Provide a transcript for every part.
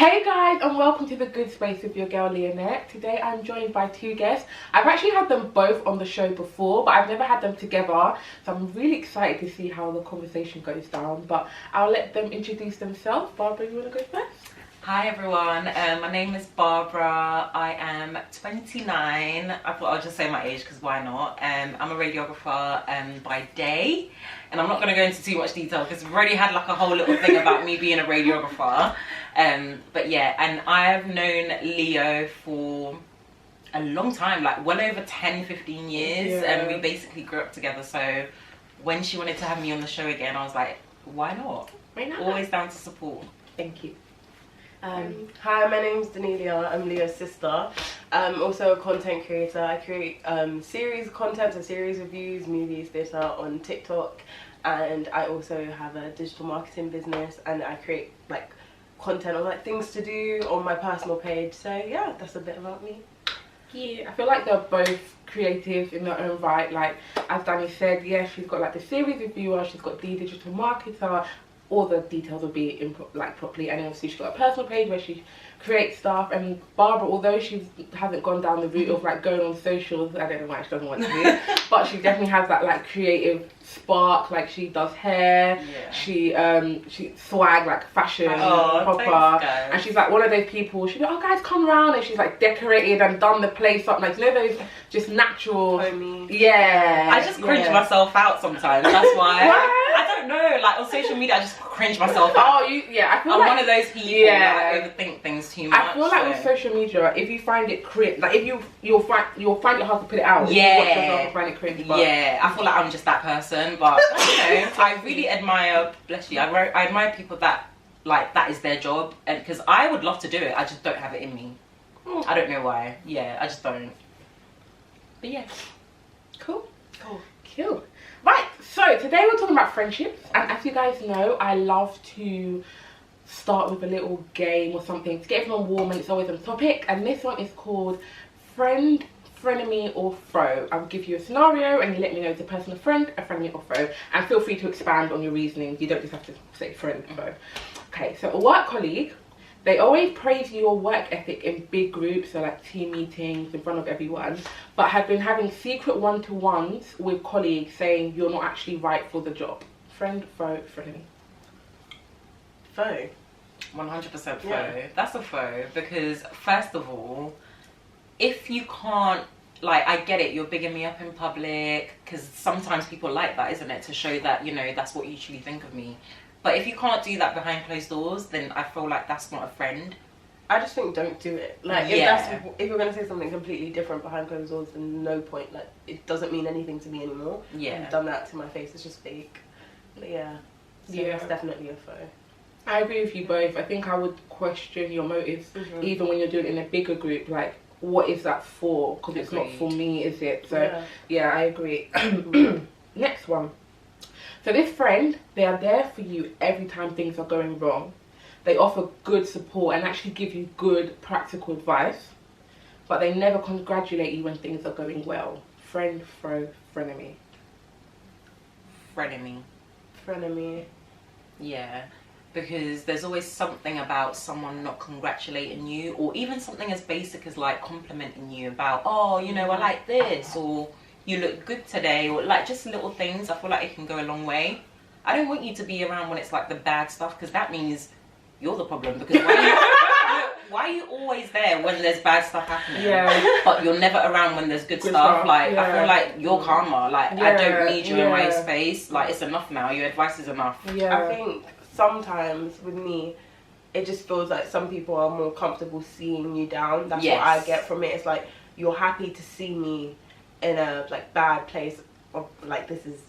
Hey guys, and welcome to the Good Space with your girl Leonette. Today I'm joined by two guests. I've actually had them both on the show before, but I've never had them together, so I'm really excited to see how the conversation goes down. But I'll let them introduce themselves. Barbara, you want to go first? Hi everyone, my name is Barbara. I am 29. I thought I'll just say my age because why not? I'm a radiographer by day, and I'm not going to go into too much detail because we've already had like a whole little thing about me being a radiographer. But yeah, and I've known Leo for a long time, like well over 10-15 years, and we basically grew up together. So when she wanted to have me on the show again, I was like, why not? Always down to support. Thank you. Hi, my name's Danillia. I'm Leo's sister. I'm also a content creator. I create series content, so series reviews, movies, theatre on TikTok, and I also have a digital marketing business, and I create like content on like things to do on my personal page. So yeah, that's a bit about me. Yeah, I feel like they're both creative in their own right. Like as Danny said, yeah, she's got like the series reviewer, she's got the digital marketer. All the details will be in like properly, and obviously she's got a personal page where she creates stuff. And Barbara, although she hasn't gone down the route of like going on socials, I don't know why she doesn't want to do, but she definitely has that like creative spark. Like she does hair, she swag, like fashion, proper, and she's like one of those people. She's like, oh guys, come around, and she's like decorated and done the place up, like you know those just natural. Yeah, I just cringe myself out sometimes. That's why. I don't know, like on social media I just cringe myself out. Oh, I feel I'm like one of those people that overthink things too much. I feel like with social media, if you find it cringe, like if you'll find it hard to put it out. Yeah. If you watch yourself and find it cringe. But yeah, I feel like I'm just that person, but you know, I really admire, bless you, I admire people that like that is their job, and because I would love to do it, I just don't have it in me. I don't know why. Yeah, I just don't. But yeah. Cool. Right, so today we're talking about friendships, and as you guys know, I love to start with a little game or something to get everyone warm, and it's always on topic, and this one is called friend, frenemy or foe. I'll give you a scenario and you let me know if the person a friend, a frenemy or foe, and feel free to expand on your reasoning. You don't just have to say friend, foe. Okay, so a work colleague, they always praise your work ethic in big groups, so like team meetings in front of everyone, but have been having secret one-to-ones with colleagues saying you're not actually right for the job. Friend, foe, frenemy. Foe. 100% foe. Yeah. That's a foe, because first of all, if you can't, like, I get it, you're bigging me up in public, because sometimes people like that, isn't it, to show that, you know, that's what you truly think of me. But if you can't do that behind closed doors, then I feel like that's not a friend. I just think don't do it. Like if you're gonna say something completely different behind closed doors, then no point. Like it doesn't mean anything to me anymore. Yeah. You've done that to my face. It's just fake. But yeah. So that's definitely a foe. I agree with you both. I think I would question your motives, even when you're doing it in a bigger group. Like, what is that for? Because it's not for me, is it? So yeah, I agree. Next one. So this friend, they are there for you every time things are going wrong. They offer good support and actually give you good practical advice, but they never congratulate you when things are going well. Friend, foe, frenemy. Frenemy. Yeah, because there's always something about someone not congratulating you, or even something as basic as like complimenting you about, oh, you know, I like this, or you look good today, or like just little things. I feel like it can go a long way. I don't want you to be around when it's like the bad stuff, because that means you're the problem, because why are you always there when there's bad stuff happening? Yeah. But you're never around when there's good stuff. Like I feel like you're karma. Like I don't need you in my space. Like it's enough now. Your advice is enough. Yeah. I think sometimes with me, it just feels like some people are more comfortable seeing you down. That's what I get from it. It's like you're happy to see me in a like bad place, or like this is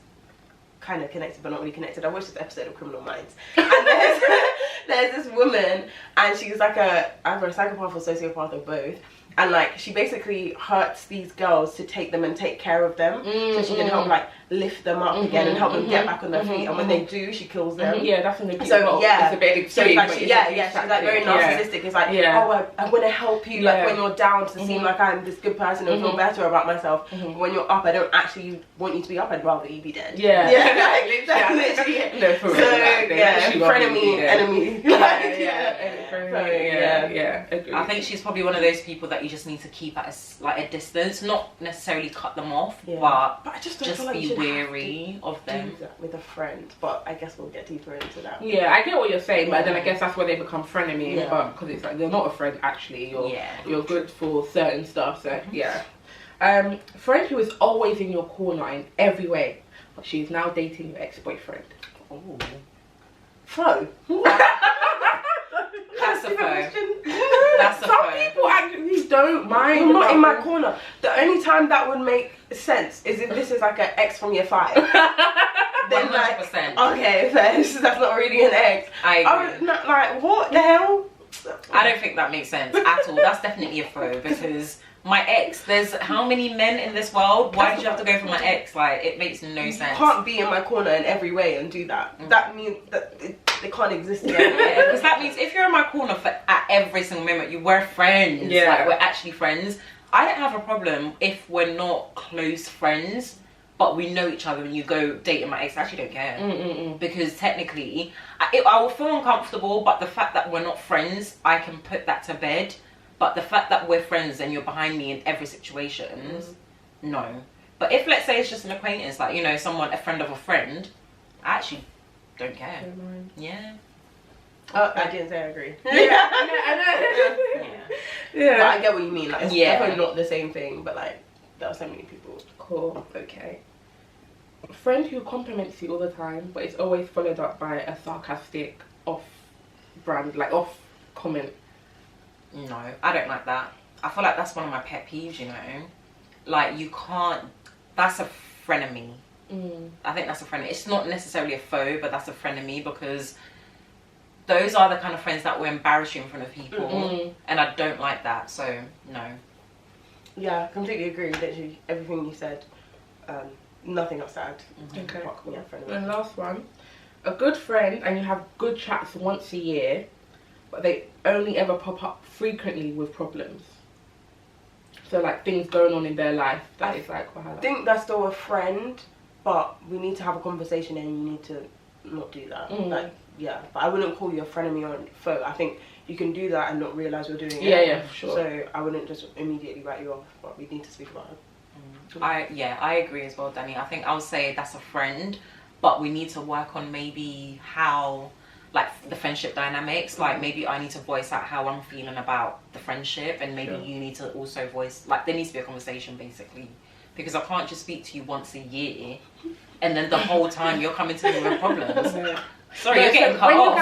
kind of connected but not really connected. I watched this episode of Criminal Minds, and there's this woman, and she's like either a psychopath or sociopath or both, and like she basically hurts these girls to take them and take care of them, so she can help like lift them up again and help them get back on their feet. And when they do, she kills them. Yeah, that's an abuse. So yeah, it's a bit extreme. So like she's like very narcissistic. It's like, oh, I want to help you. Like when you're down, to seem like I'm this good person and feel better about myself. But when you're up, I don't actually want you to be up. I'd rather you be dead. Yeah, literally. No, for real. Frenemy, enemy. Agreed. I think she's probably one of those people that you just need to keep at a distance, not necessarily cut them off, but I just be wary of them. Do that with a friend, but I guess we'll get deeper into that. Yeah, I get what you're saying, but then I guess that's where they become frenemies. But because it's like they're not a friend actually. You're good for certain stuff. So friend who is always in your corner in every way, but she's now dating your ex-boyfriend. Oh, Fro. that's a foe. That's a Some foe. people actually don't mind. You're not in my corner. The only time that would make sense is if this is like an ex from year 5. Then 100%. Okay, that's not really an ex. I agree. Not like, what the hell? I don't think that makes sense at all. That's definitely a foe, because my ex, there's how many men in this world? Why did you have to go for my ex? Like, it makes no sense. You can't be in my corner in every way and do that. That means that they can't exist together. Yeah, because that means if you're in my corner at every single moment, we're friends. Like, we're actually friends. I don't have a problem if we're not close friends, but we know each other and you go dating my ex. I actually don't care. Because technically, I will feel uncomfortable, but the fact that we're not friends, I can put that to bed. But the fact that we're friends and you're behind me in every situation, no. But if, let's say, it's just an acquaintance, like, you know, someone, a friend of a friend, I actually don't care. Yeah. I didn't say I agree. I know. But I get what you mean. Like, it's definitely not the same thing, but like, there are so many people. Cool. Okay. A friend who compliments you all the time, but it's always followed up by a sarcastic, off-brand, like off comment. No, I don't like that. I feel like that's one of my pet peeves, you know. Like, you can't... That's a frenemy. I think that's a frenemy. It's not necessarily a foe, but that's a frenemy, because those are the kind of friends that will embarrass you in front of people. And I don't like that, so no. Yeah, I completely agree. Literally everything you said. Nothing else to add. Okay. Yeah. And last one. A good friend and you have good chats once a year, but they only ever pop up frequently with problems. So like things going on in their life that is like, I think that's still a friend, but we need to have a conversation and you need to not do that. Like, yeah, but I wouldn't call you a frenemy or a foe. I think you can do that and not realise you're doing it. Yeah, for sure. So I wouldn't just immediately write you off, but we need to speak about it. I agree as well, Danny. I think I would say that's a friend, but we need to work on maybe how, like, the friendship dynamics. Like, maybe I need to voice out how I'm feeling about the friendship, and maybe you need to also voice, like, there needs to be a conversation basically, because I can't just speak to you once a year and then the whole time you're coming to me with problems. Sorry, you're getting cut off.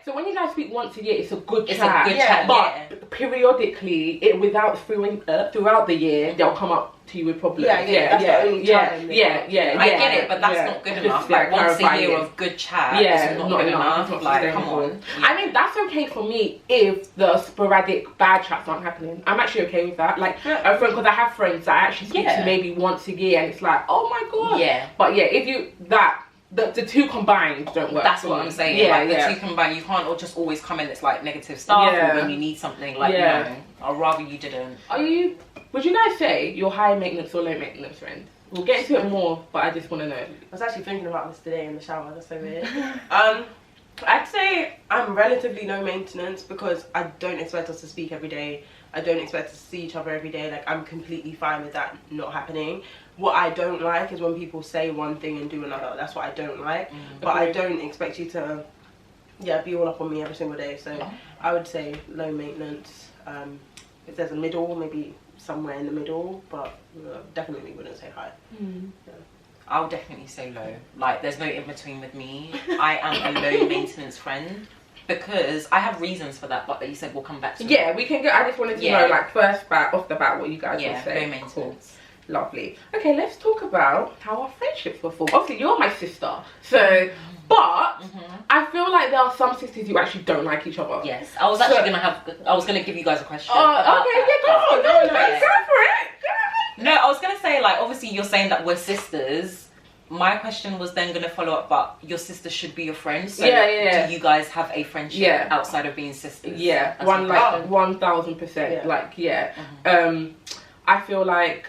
So when you guys speak once a year, it's a good It's chat. a good chat, but periodically, throughout the year, they'll come up to you with problems. I get it, but that's not good enough. Like, once a year of good chat is not good enough. Like, come on. I mean, that's okay for me if the sporadic bad chats aren't happening. I'm actually okay with that. Like, a friend, because I have friends that I actually speak to maybe once a year, and it's like, oh my god. Yeah. But yeah, if you the two combined don't work. That's what I'm saying. The two combined, you can't just always come in. It's like negative stuff, or when you need something. Like, no, I'd rather you didn't. Would you guys say you're high maintenance or low maintenance friends? We'll get into it more, but I just want to know. I was actually thinking about this today in the shower. That's so weird. I'd say I'm relatively low maintenance because I don't expect us to speak every day. I don't expect us to see each other every day. Like, I'm completely fine with that not happening. What I don't like is when people say one thing and do another. That's what I don't like. But I don't expect you to, be all up on me every single day. So I would say low maintenance. If there's a middle, maybe somewhere in the middle, but definitely wouldn't say high. I'll definitely say low. Like, there's no in between with me. I am a low maintenance friend. Because I have reasons for that, but you said we'll come back to it. Yeah, we can go. I just wanted to know, like, off the bat, what you guys would say. Low maintenance. Lovely. Okay, let's talk about how our friendships were formed. Obviously, you're my sister, so. But I feel like there are some sisters who actually don't like each other. Yes, I was actually gonna give you guys a question. Okay, yeah, go for it. No, I was gonna say, like, obviously you're saying that we're sisters. My question was then gonna follow up, but your sister should be your friend. So do you guys have a friendship outside of being sisters? Yeah, 1000%. Like, I feel like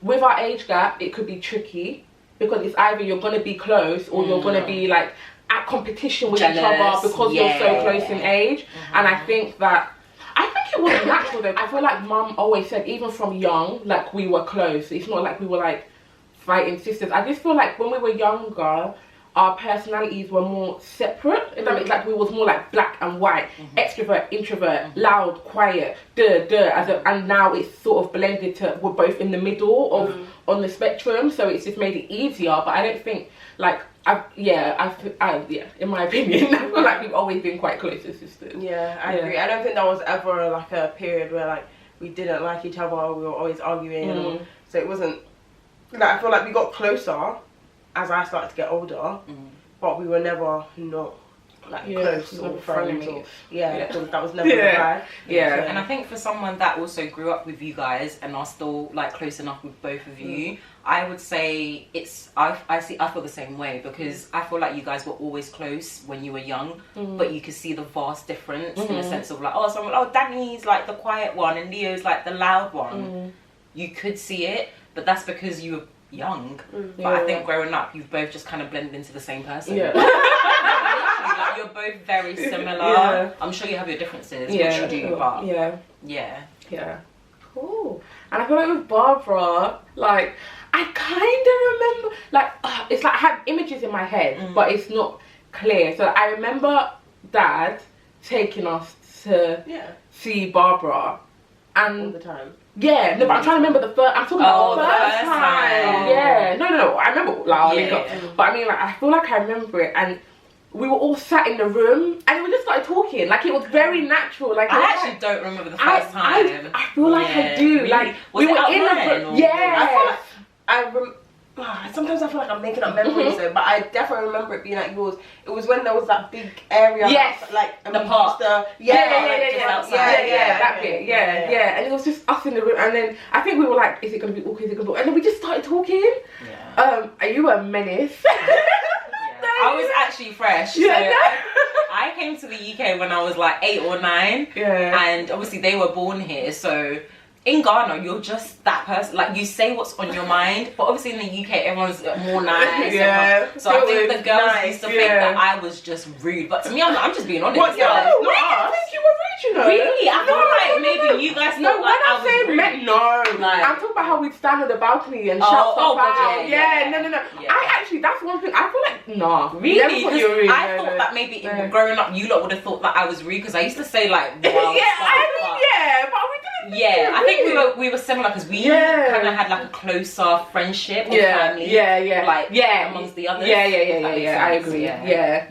with our age gap, it could be tricky. Because it's either you're going to be close or you're going to be like at competition with each other because you're so close in age. And I think it was natural though. I feel like mum always said, even from young, like we were close. It's not like we were like fighting sisters. I just feel like when we were younger, our personalities were more separate. Like we was more like black and white, extrovert, introvert, loud, quiet, and now it's sort of blended to we're both in the middle of on the spectrum. So it's just made it easier. But I don't think like in my opinion, I feel like we've always been quite close as sisters. Yeah, I agree. I don't think there was ever like a period where like we didn't like each other. We were always arguing. So it wasn't like I feel like we got closer as I started to get older, but we were never not like close or friends. That was never the vibe. Yeah, and I think for someone that also grew up with you guys and are still like close enough with both of you, I would say I feel the same way because I feel like you guys were always close when you were young, but you could see the vast difference in the sense of like, Danny's like the quiet one and Leo's like the loud one. You could see it, but that's because you were young. But I think growing up, you've both just kind of blended into the same person. Like, you're both very similar. I'm sure you have your differences, which you do, but yeah. Cool. And I feel like with Barbara, like I kind of remember, like it's like I have images in my head, but it's not clear. So I remember Dad taking us to see Barbara, and all the time. Yeah, no, but I'm trying to remember the first. I'm talking about the first time. Yeah, no. I remember. But I mean, like, I feel like I remember it, and we were all sat in the room, and we just started talking. Like it was very natural. Like I actually don't remember the first time. I feel like I do. Really? Like we were in the room. Yeah. Sometimes I feel like I'm making up memories though, but I definitely remember it being like yours. It was when there was that big area, like the park. That bit, and it was just us in the room, and then I think we were like, is it gonna be awkward? And then we just started talking. You were a menace. I was actually fresh. So I came to the UK when I was like 8 or 9, and obviously they were born here, so in Ghana, you're just that person. Like, you say what's on your mind, but obviously in the UK, everyone's more nice. So I think the girls used to think that I was just rude. But to me, I'm just being honest. What? No, I didn't think you were rude, you know. Really? I feel like maybe you guys thought like I was rude. I'm talking about how we'd stand on the balcony and shout stuff out. No. I actually, that's one thing. I feel like, nah. Really? Because I thought that maybe growing up, you lot would have thought that I was rude because I used to say like wild stuff. But we didn't. Yeah, I think we were similar because we kind of had like a closer friendship or family. Amongst the others. I agree.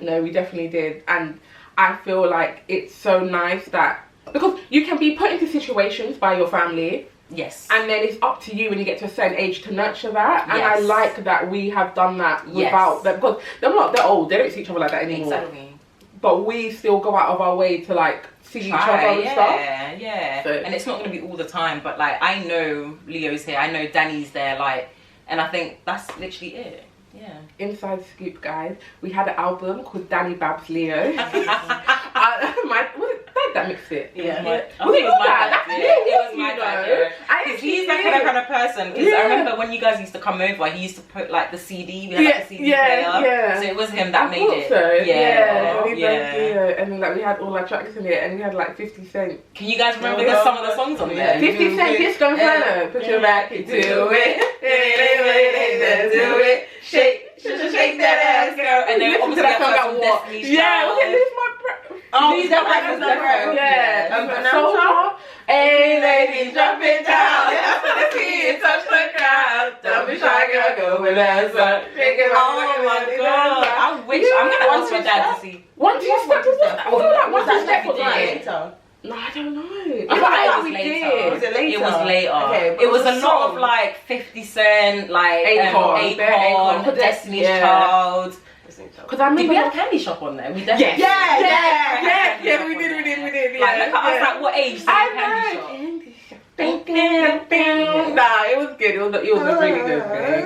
No, we definitely did, and I feel like it's so nice that because you can be put into situations by your family. Yes. And then it's up to you when you get to a certain age to nurture that. And I like that we have done that without them because they're old. They don't see each other like that anymore. Exactly. But we still go out of our way to like see each other and stuff. Yeah. So, and it's not going to be all the time, but like I know Leo's here, I know Danny's there, like, and I think that's literally it. Yeah. Inside scoop, guys. We had an album called Danny Babs Leo. That mixed it. I think it was my dad. It was my dad. Because he's that kind of person. Because I remember when you guys used to come over, he used to put like the CD. We had like a CD player. So it was him that made it. And then like we had all our tracks in it, and we had like 50 Cent. Can you guys remember some of the songs on there? 50 Cent, Disco Inferno. Put your back into it. Do it. Shake that ass, girl. And then obviously I got Destiny's Child. Lose my breath. Lose my breath. Soldier. Hey, ladies, jump it down. After the kid, touch the crowd. Don't be shy, girl, go with us. Oh my god. I wish. I'm going to ask my dad to see. Once you step to that. I feel like once you step to that. No, I don't know. I I feel like thought it was we later. did. Was it later? It was later. Okay, but it was a lot song. of like 50 Cent, like Akon, Akon, Destiny's yeah. Child. Because I Did remember we have Candy Shop on there? We definitely Yeah, we did. Yeah. Like, look at us, like, what age? I Candy know. Shop. Candy Shop. Ding, ding, ding. Nah, it was good. It was a really good thing.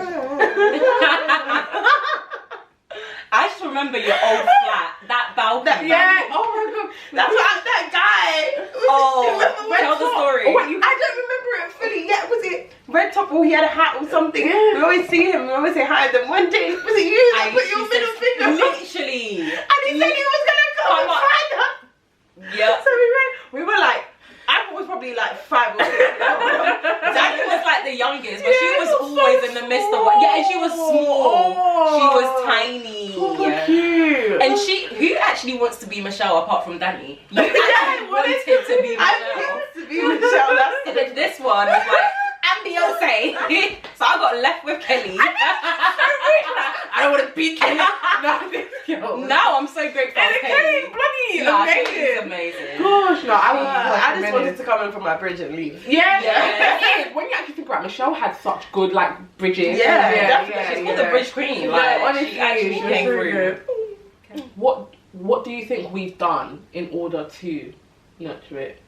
I just remember your old flat, that balcony. Yeah. Oh my god. That's what that guy. Oh, Red tell the Top. story. Oh, wait, I don't remember it fully. Yeah, was it Red Top or he had a hat or something? Yeah. We always see him. We always say hi. Then one day, was it you that put your middle finger up? Literally. And he said he was gonna come and find her. Yeah. So we were like, I was probably like 5 or 6. Danny was like the youngest, but she was always in the midst of. Yeah, and she was small. She was tiny. So cute. And who actually wants to be Michelle apart from Danny? You actually wanted to be I Michelle. wanted to be Michelle. That's And then this one was like, I'm Beyonce. So I got left with Kelly. I don't want to beat Kelly. Now I'm so grateful And for Kelly's Kelly. bloody Nah, amazing. Kelly's amazing. Gosh, no, I just wanted to come in from my bridge and leave. Yeah, Yeah. it is. When you actually think about it, Michelle had such good like bridges. Yeah, definitely. She's called the Bridge Queen. Like, Yeah, honestly, she actually she was came really through. good. What do you think we've done in order to nurture it?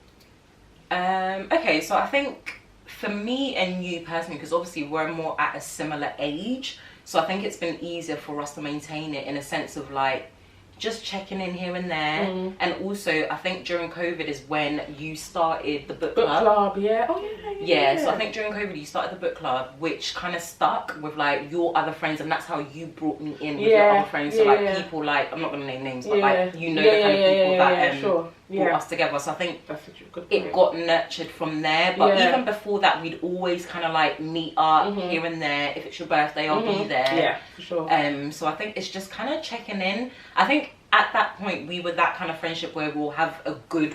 Okay, so I think for me and you personally, because obviously we're more at a similar age, so I think it's been easier for us to maintain it in a sense of like just checking in here and there. And also I think during COVID is when you started the book club. Yeah. Oh yeah. So I think during COVID you started the book club, which kind of stuck with like your other friends, and that's how you brought me in with your other friends. So like people like, I'm not gonna name names, but like the kind of people that brought us together. So I think that's such a good it got nurtured from there. But even before that, we'd always kind of like meet up here and there. If it's your birthday, I'll be there. Yeah, for sure. So I think it's just kind of checking in. I think at that point we were that kind of friendship where we'll have a good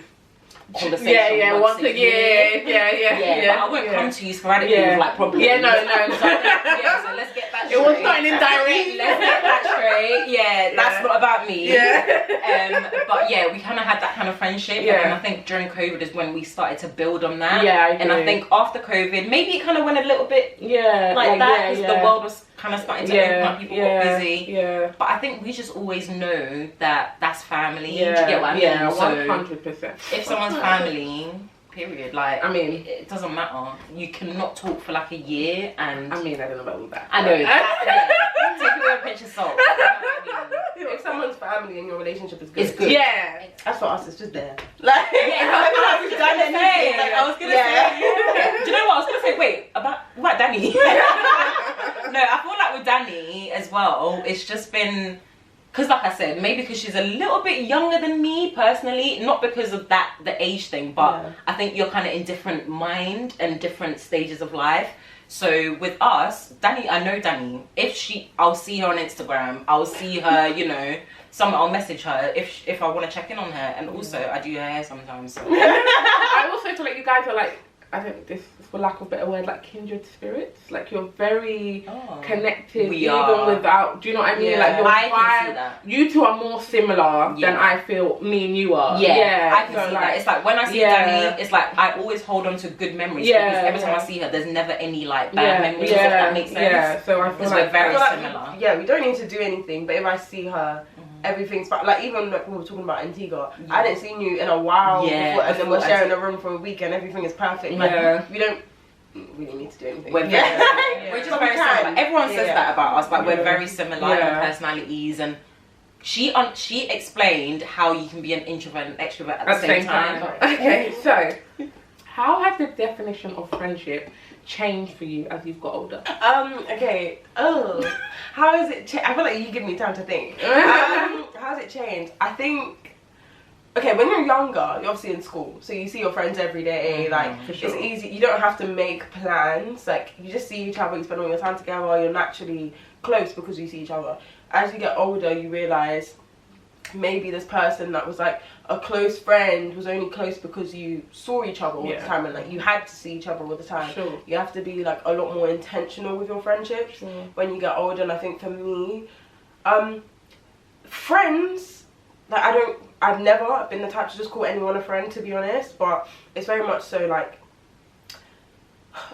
conversation. Once a year. But I won't come to you sporadically with like problems. Yeah, no. So let's get that straight. It was starting indirect. Let's get that straight. Yeah, that's not about me. Yeah. But yeah, we kind of had that kind of friendship. Yeah. And I think during COVID is when we started to build on that. Yeah, I and I agree. think after COVID, maybe it kind of went a little bit Yeah. like that because the world was kind of starting to open up. People got busy. Yeah. But I think we just always know that that's family. Do you get what I mean? Yeah, So 100%. if someone's family, period, like, I mean, it doesn't matter. You cannot talk for like a year and... I mean, I don't know about all that. I know. Yeah. Take it with a pinch of salt. If someone's family and your relationship is good, It's good. Yeah. As for us, it's just there. Like, I was gonna say. I was gonna say. Do you know what I was gonna say? Wait, about Danny. No, I feel like with Danny as well, it's just been, because like I said, maybe because she's a little bit younger than me personally, not because of that, the age thing, but I think you're kind of in different mind and different stages of life. So with us, Danny, I know Danny. I'll see her on Instagram. I'll see her, you know, I'll message her if I want to check in on her. And also, I do her hair sometimes. So. I also feel like you guys are like, I don't, this is for lack of a better word, like kindred spirits. Like you're very connected, even without, do you know what I mean? Like your I vibe, can see that. you two are more similar than I feel me and you are. Yeah, I can so see like, that. It's like when I see Danny, it's like I always hold on to good memories because every time I see her, there's never any like bad memories. If that makes sense. Yeah, so I feel like we're very like, similar. Yeah, we don't need to do anything, but if I see her, everything's fine. Like even like when we were talking about Antigua, I hadn't seen you in a while before, and then we're sharing a room for a week and everything is perfect. Like we don't really need to do anything. We're just very similar. Everyone says that about us. Like we're very similar in personalities, and she explained how you can be an introvert and extrovert at the same time. Okay, so how has the definition of friendship changed for you as you've got older? Okay. How has it changed? I feel like you give me time to think. How has it changed? I think, okay, when you're younger, you're obviously in school, so you see your friends every day. Like it's easy. You don't have to make plans. Like you just see each other. You spend all your time together. You're naturally close because you see each other. As you get older, you realize maybe this person that was like a close friend was only close because you saw each other all the time, and like you had to see each other all the time. You have to be like a lot more intentional with your friendships when you get older. And I think for me, friends like I've never been the type to just call anyone a friend, to be honest, but it's very much so like,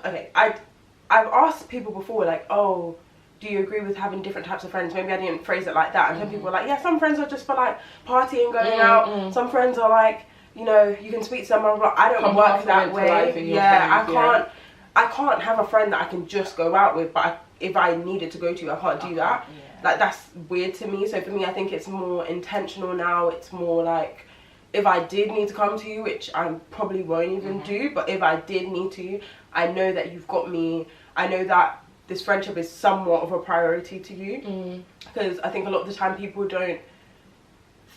okay, I've asked people before, like, oh, do you agree with having different types of friends? Maybe I didn't phrase it like that, and some people were like, yeah, some friends are just for like partying, going out, some friends are like, you know, you can speak to someone, but I don't work that way. Yeah, I can't have a friend that I can just go out with, but if I needed to go to, I can't do that. Like, that's weird to me. So for me, I think it's more intentional now. It's more like, if I did need to come to you, which I probably won't even do, but if I did need to, I know that you've got me. I know that this friendship is somewhat of a priority to you. Because I think a lot of the time people don't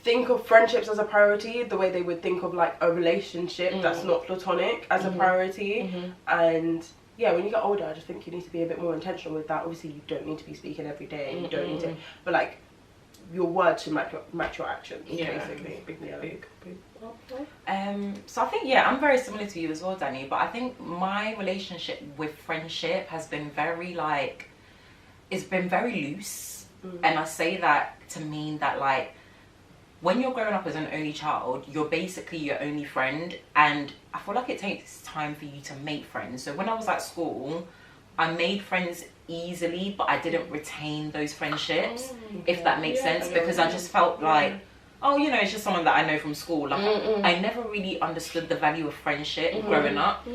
think of friendships as a priority the way they would think of like a relationship that's not platonic as a priority. And yeah, when you get older, I just think you need to be a bit more intentional with that. Obviously, you don't need to be speaking every day. You don't need to, but like, your words should match your actions. Basically. Big. So I think, yeah, I'm very similar to you as well, Danny. But I think my relationship with friendship has been very like, it's been very loose, and I say that to mean that like, when you're growing up as an only child, you're basically your only friend, and I feel like it takes time for you to make friends. So when I was at school, I made friends easily, but I didn't retain those friendships, if that makes sense, because I just felt like, oh, you know, it's just someone that I know from school. Like, I never really understood the value of friendship growing up,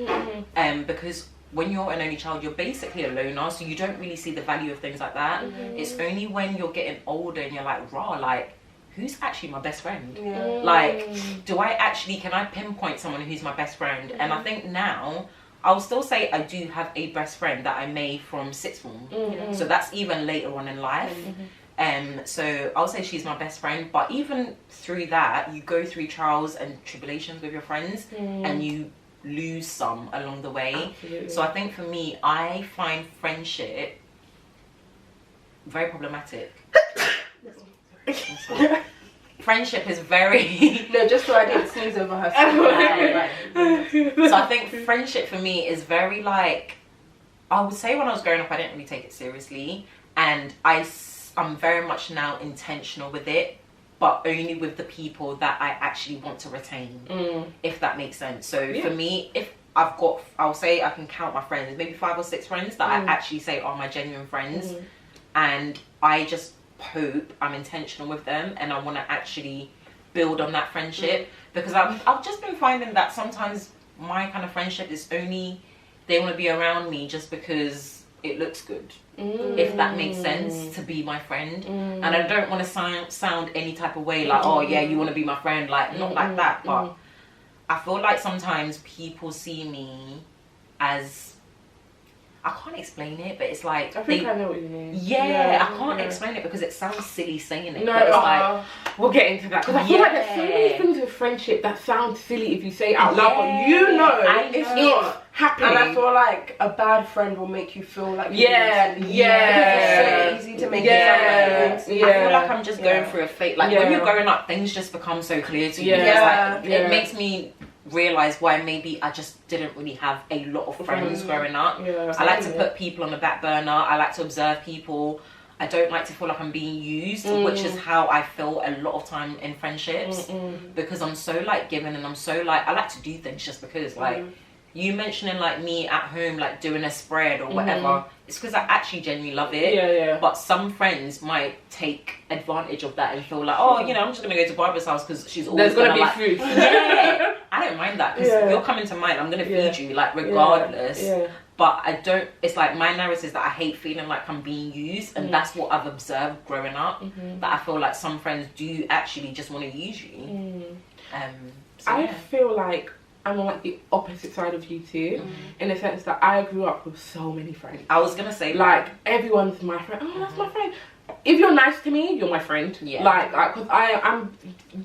because when you're an only child, you're basically a loner, so you don't really see the value of things like that. It's only when you're getting older and you're like, raw, like, who's actually my best friend? Like, can I pinpoint someone who's my best friend? And I think now, I'll still say I do have a best friend that I made from sixth form. So that's even later on in life. So I'll say she's my best friend, but even through that, you go through trials and tribulations with your friends, and you lose some along the way. So I think for me, I find friendship very problematic. Friendship is very no, just so I didn't sneeze over her. So I think friendship for me is very like, I would say when I was growing up, I didn't really take it seriously, and I'm very much now intentional with it, but only with the people that I actually want to retain, if that makes sense. So for me, if I'll say I can count my friends, maybe 5 or 6 friends that I actually say are my genuine friends, and I just hope I'm intentional with them and I want to actually build on that friendship, because I've just been finding that sometimes my kind of friendship is only, they want to be around me just because it looks good, if that makes sense, to be my friend. And I don't want to sound any type of way like, oh yeah, you want to be my friend, like, not like that, but I feel like sometimes people see me as, I can't explain it, but it's like, I think I know what you mean. Yeah, I can't explain it because it sounds silly saying it. No, but it's like, we'll get into that, because I feel like there's so many things with friendship that sound silly if you say it out loud, but you know it's not happening. And I feel like a bad friend will make you feel like it's so easy to make it sound like I feel like I'm just going through a phase. Like when you're growing up, things just become so clear to you. It makes me realize why maybe I just didn't really have a lot of friends growing up. I like to put people on the back burner. I like to observe people. I don't like to feel like I'm being used, which is how I feel a lot of time in friendships, because I'm so like giving, and I'm so like, I like to do things just because, like, you mentioning like me at home, like doing a spread or whatever, it's because I actually genuinely love it. But some friends might take advantage of that and feel like, oh, you know, I'm just gonna go to Barbara's house because she's always there's gonna be like, food. I don't mind that, because you're coming to mine, I'm gonna feed you, like, regardless. But I don't, it's like my narrative is that I hate feeling like I'm being used, and that's what I've observed growing up, that I feel like some friends do actually just want to use you. I feel like I'm on like the opposite side of you two, in the sense that I grew up with so many friends. I was gonna say, like, everyone's my friend. Oh, that's my friend. If you're nice to me, you're my friend. Like, because I'm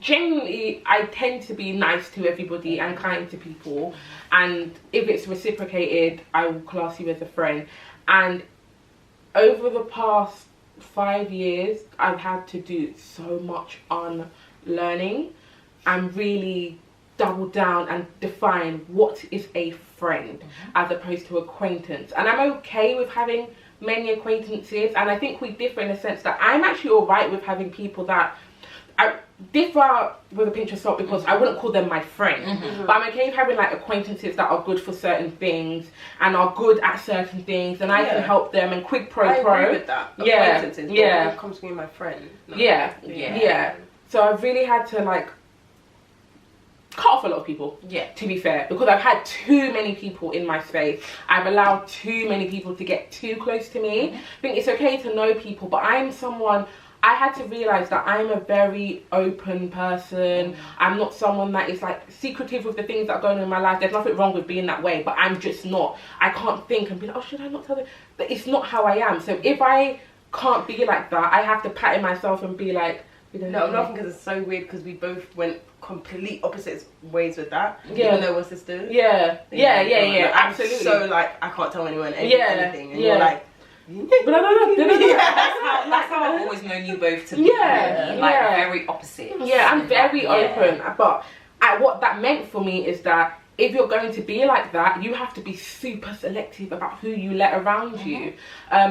genuinely, I tend to be nice to everybody and kind to people, and if it's reciprocated, I will class you as a friend. And over the past 5 years, I've had to do so much unlearning and really double down and define what is a friend as opposed to acquaintance. And I'm okay with having many acquaintances, and I think we differ in the sense that I'm actually all right with having people that I differ with a pinch of salt because I wouldn't call them my friend, but I'm okay with having like acquaintances that are good for certain things and are good at certain things, and I can help them and quid pro quo. I agree with that. Acquaintances, when it comes to being my friend. No. Yeah. So I've really had to like cut off a lot of people. Yeah. To be fair, because I've had too many people in my space. I've allowed too many people to get too close to me. I think it's okay to know people, but I'm someone. I had to realise that I'm a very open person. I'm not someone that is like secretive with the things that are going on in my life. There's nothing wrong with being that way, but I'm just not. I can't think and be like, oh, should I not tell them? But it's not how I am. So if I can't be like that, I have to pat in myself and be like, no, I'm laughing because it's so weird because we both went complete opposite ways with that. Even though we're sisters. Yeah, like, absolutely. So like, I can't tell anyone anything, and you're like. That's how I've always known you both to be. Very opposite. Yeah, I'm very open. But what that meant for me is that if you're going to be like that, you have to be super selective about who you let around you,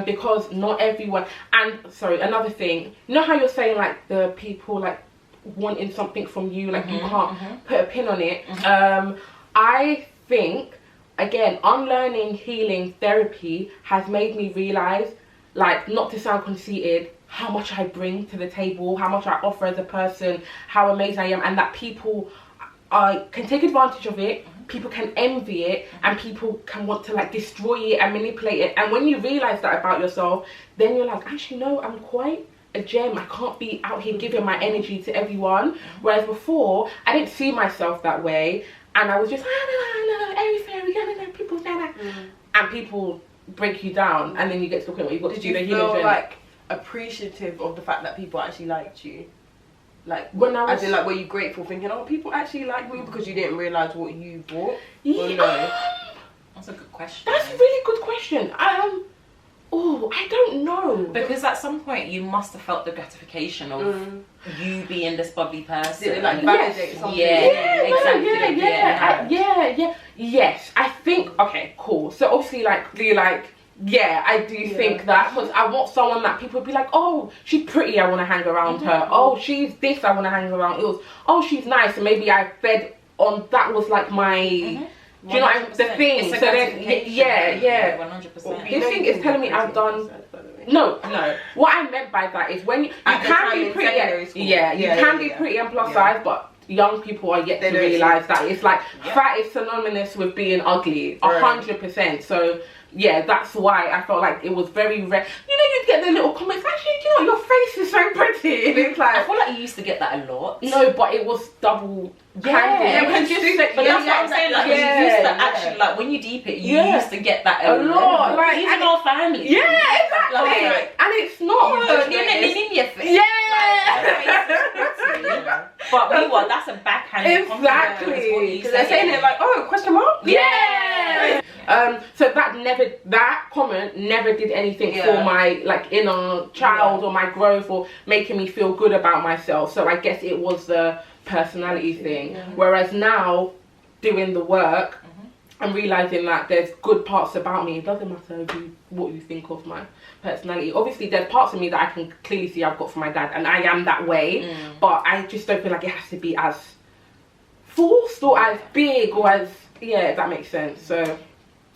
because not everyone. And sorry, another thing. You know how you're saying like the people like wanting something from you, like you can't put a pin on it. I think. Again, unlearning, healing, therapy has made me realise, like, not to sound conceited, how much I bring to the table, how much I offer as a person, how amazing I am, and that people can take advantage of it, people can envy it, and people can want to, like, destroy it and manipulate it. And when you realise that about yourself, then you're like, actually, no, I'm quite a gem. I can't be out here giving my energy to everyone. Whereas before, I didn't see myself that way. And I was just, everything, people say that. And people break you down, and then you get to the point where you've got to do the healing. Did you feel like appreciative of the fact that people actually liked you? Like, when I was, as in, like, were you grateful thinking, oh, people actually like me because you didn't realise what you brought? Yeah. Or no? That's a good question. That's a really good question. Oh, I don't know. Because at some point you must have felt the gratification of you being this bubbly person. Did it like validate something? Yes, I think, okay, cool. So obviously like, I do think that, because I want someone that people would be like, oh, she's pretty, I want to hang around her. Oh, she's this, I want to hang around. It was, oh, she's nice, and maybe I fed on, that was like my... Do you know what the thing? So then, 100%. This thing is telling me I've done. No. What I meant by that is when you can be pretty. You can be pretty and plus size, but young people are yet to realise that it's like fat is synonymous with being ugly, 100%. So yeah, that's why I felt like it was very rare. You know, you'd get the little comments, actually, you know, your face is so pretty. And it's like, I feel like you used to get that a lot. No, but it was double. But that's what I'm saying. Like, you used to actually, like, when you deep it, you used to get that a lot. Like, even our family. Yeah, exactly. And it's not. But meanwhile, that's a backhanded compliment. Exactly. Because they're saying it like, oh, question mark? Yeah. So that comment never did anything for my like inner child or my growth or making me feel good about myself. So I guess it was the personality thing. Whereas now, doing the work, I'm realizing that there's good parts about me. It doesn't matter what you think of my personality. Obviously, there's parts of me that I can clearly see I've got from my dad, and I am that way. But I just don't feel like it has to be as forced or as big or as if that makes sense. So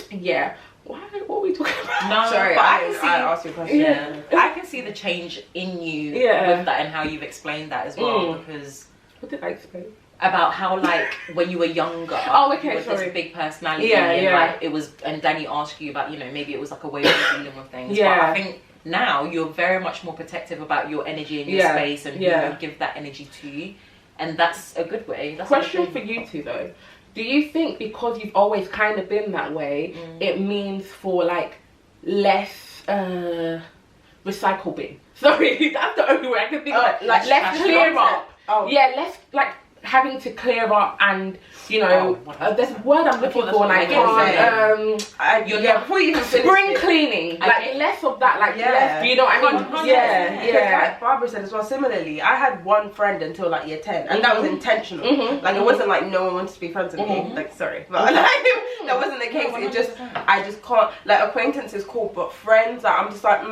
yeah. What are we talking about? No, sorry, but I asked you a question. I can see the change in you with that and how you've explained that as well. Because what did I explain? About how, like, when you were younger, you were this big personality, like it was, and Danny asked you about, you know, maybe it was like a way of dealing with things. But I think now you're very much more protective about your energy and your space and who you give that energy to, and that's a good way. That's question for you two though. Do you think because you've always kind of been that way, it means for like less recycle bin? Sorry, that's the only way I can think of it. Like less clear up. Less like having to clear up and, you know, there's a word I'm looking for and I can't. Before you even spring cleaning, like less of that, like less, you know what I mean? Like Barbara said as well, similarly, I had one friend until like year 10, and that was intentional. Like it wasn't like no one wanted to be friends with me. Like sorry, but like that wasn't the case. It just I just can't, like, acquaintance is cool, but friends, like, I'm just like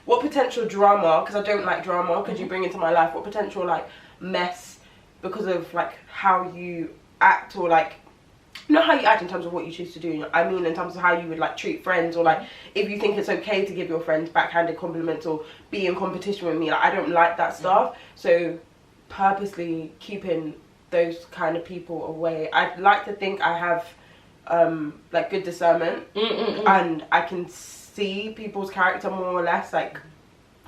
what potential drama, because I don't like drama, could you bring into my life? What potential like mess because of like how you act, or like not how you act in terms of what you choose to do, I mean in terms of how you would like treat friends, or like if you think it's okay to give your friends backhanded compliments or be in competition with me. Like, I don't like that stuff. So purposely keeping those kind of people away. I'd like to think I have like good discernment, and I can see people's character more or less like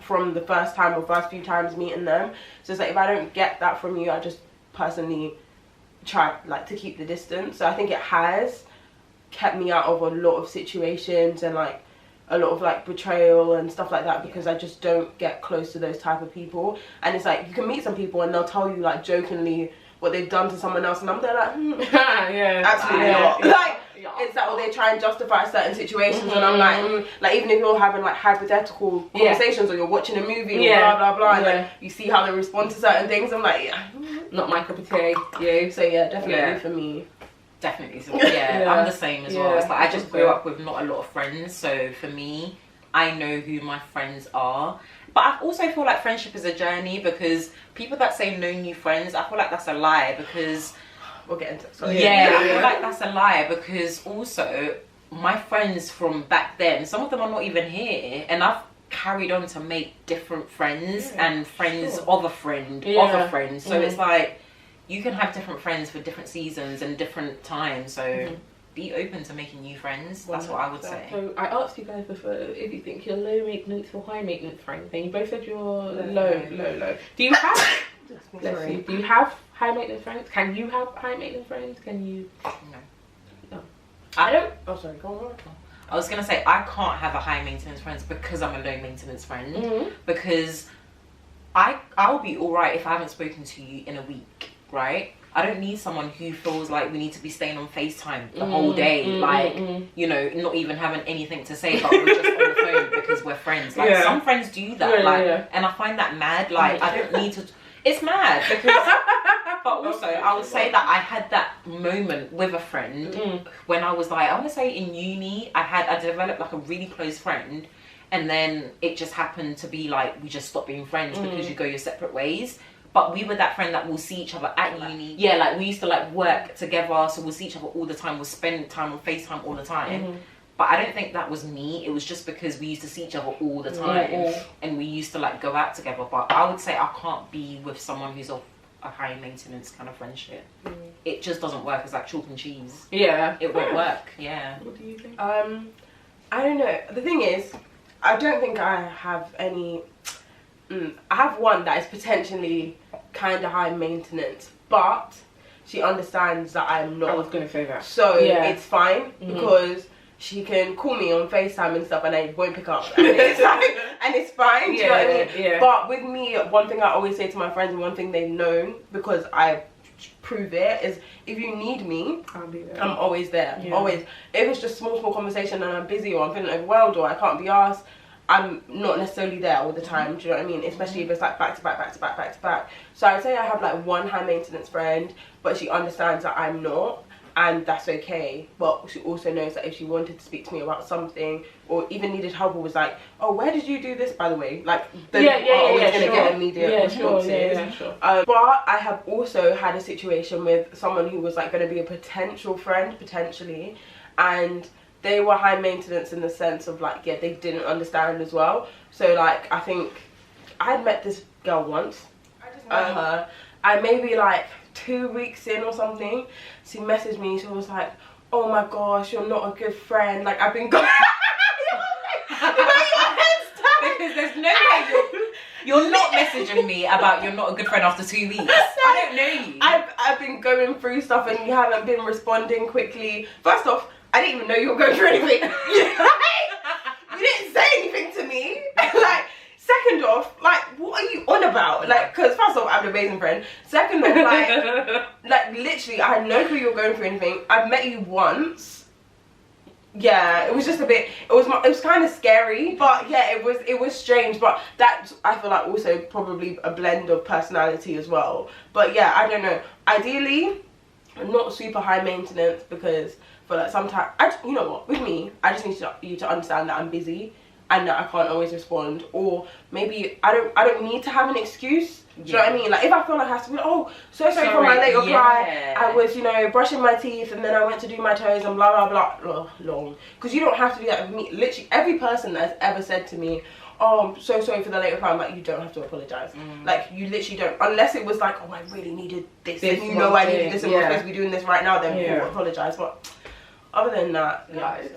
from the first time or first few times meeting them. So it's like, if I don't get that from you, I just personally try like to keep the distance. So I think it has kept me out of a lot of situations, and like a lot of like betrayal and stuff like that, because I just don't get close to those type of people. And it's like, you can meet some people and they'll tell you like jokingly what they've done to someone else, and I'm there like absolutely not. Like, it's like, or they try and justify certain situations, and I'm like even if you're having like hypothetical conversations, or you're watching a movie, or blah blah blah, and like you see how they respond to certain things, I'm like, not my cup of tea. You. So yeah, definitely for me. Definitely. I'm the same as well. It's like, I just grew up with not a lot of friends, so for me, I know who my friends are. But I also feel like friendship is a journey, because people that say no new friends, I feel like that's a lie, because we'll get into it. I feel like that's a lie, because also my friends from back then, some of them are not even here, and I've carried on to make different friends and friends of a friend of a friend. So it's like, you can have different friends for different seasons and different times. So be open to making new friends. That's what I would say. So I asked you guys before if you think you're low maintenance or high maintenance friends, and you both said you're low. Do you have? Bless you. Do you have high maintenance friends? Can you have high maintenance friends? Can you? No. I don't. Oh, sorry. Go on. I was gonna say, I can't have a high maintenance friends because I'm a low maintenance friend. Because I'll be alright if I haven't spoken to you in a week, right? I don't need someone who feels like we need to be staying on FaceTime the whole day, you know, not even having anything to say, but we're just on the phone because we're friends. Like, some friends do that, and I find that mad. Like, I don't need to. It's mad because. But also, I would say that I had that moment with a friend when I was like, I want to say in uni, I developed like a really close friend, and then it just happened to be like, we just stopped being friends because you go your separate ways. But we were that friend that will see each other at uni. Yeah, like we used to like work together, so we'll see each other all the time. We'll spend time on FaceTime all the time. But I don't think that was me. It was just because we used to see each other all the time, and we used to like go out together. But I would say I can't be with someone who's of a high maintenance kind of friendship. It just doesn't work. It's like chalk and cheese. Yeah, it won't work. Yeah. What do you think? I don't know. The thing is, I don't think I have any. I have one that is potentially kind of high maintenance, but she understands that I'm not. I was gonna say that. So it's fine because she can call me on FaceTime and stuff, and I won't pick up, and it's like, and it's fine. Do you know what I mean? But with me, one thing I always say to my friends, and one thing they've known because I prove it, is if you need me, I'll be there. I'm always there. Always. If it's just small conversation and I'm busy, or I'm feeling overwhelmed, or I can't be asked, I'm not necessarily there all the time. Do you know what I mean? Especially if it's like back to back. So I'd say I have like one high maintenance friend, but she understands that I'm not, and that's okay. But she also knows that if she wanted to speak to me about something, or even needed help, or was like, oh, where did you do this, by the way? Like, they're always going to get immediate responses. But I have also had a situation with someone who was like going to be a potential friend, potentially, and they were high maintenance in the sense of like, they didn't understand as well. So like, I think I had met this girl once. I just met her. I maybe like 2 weeks in or something, she messaged me. She was like, oh my gosh, you're not a good friend. Like, I've been going. Because there's no way you're not messaging me about you're not a good friend after 2 weeks. I don't know you. I've been going through stuff and you haven't been responding quickly. First off, I didn't even know you were going through anything. You didn't say anything to me. Like, second off, like, what are you on about? Like, because first off, I'm an amazing friend. Second off, like literally, I had no clue you were going through anything. I've met you once. Yeah, it was just a bit. It was kind of scary, but yeah, it was strange. But that, I feel like, also probably a blend of personality as well. But yeah, I don't know. Ideally, I'm not super high maintenance, because for like sometimes, you know what, with me, I just need you to understand that I'm busy and that I can't always respond, or maybe I don't need to have an excuse. Do you know what I mean? Like, if I feel like I have to be, oh, so sorry for my late reply. I was, you know, brushing my teeth and then I went to do my toes and blah, blah, blah. Long. Because you don't have to do that with me. Literally, every person that has ever said to me, oh, I'm so sorry for the late reply, I'm like, you don't have to apologise. Like, you literally don't. Unless it was like, oh, I really needed this. And you know I needed this and we're supposed to be doing this right now, then we'll apologise. But other than that, guys,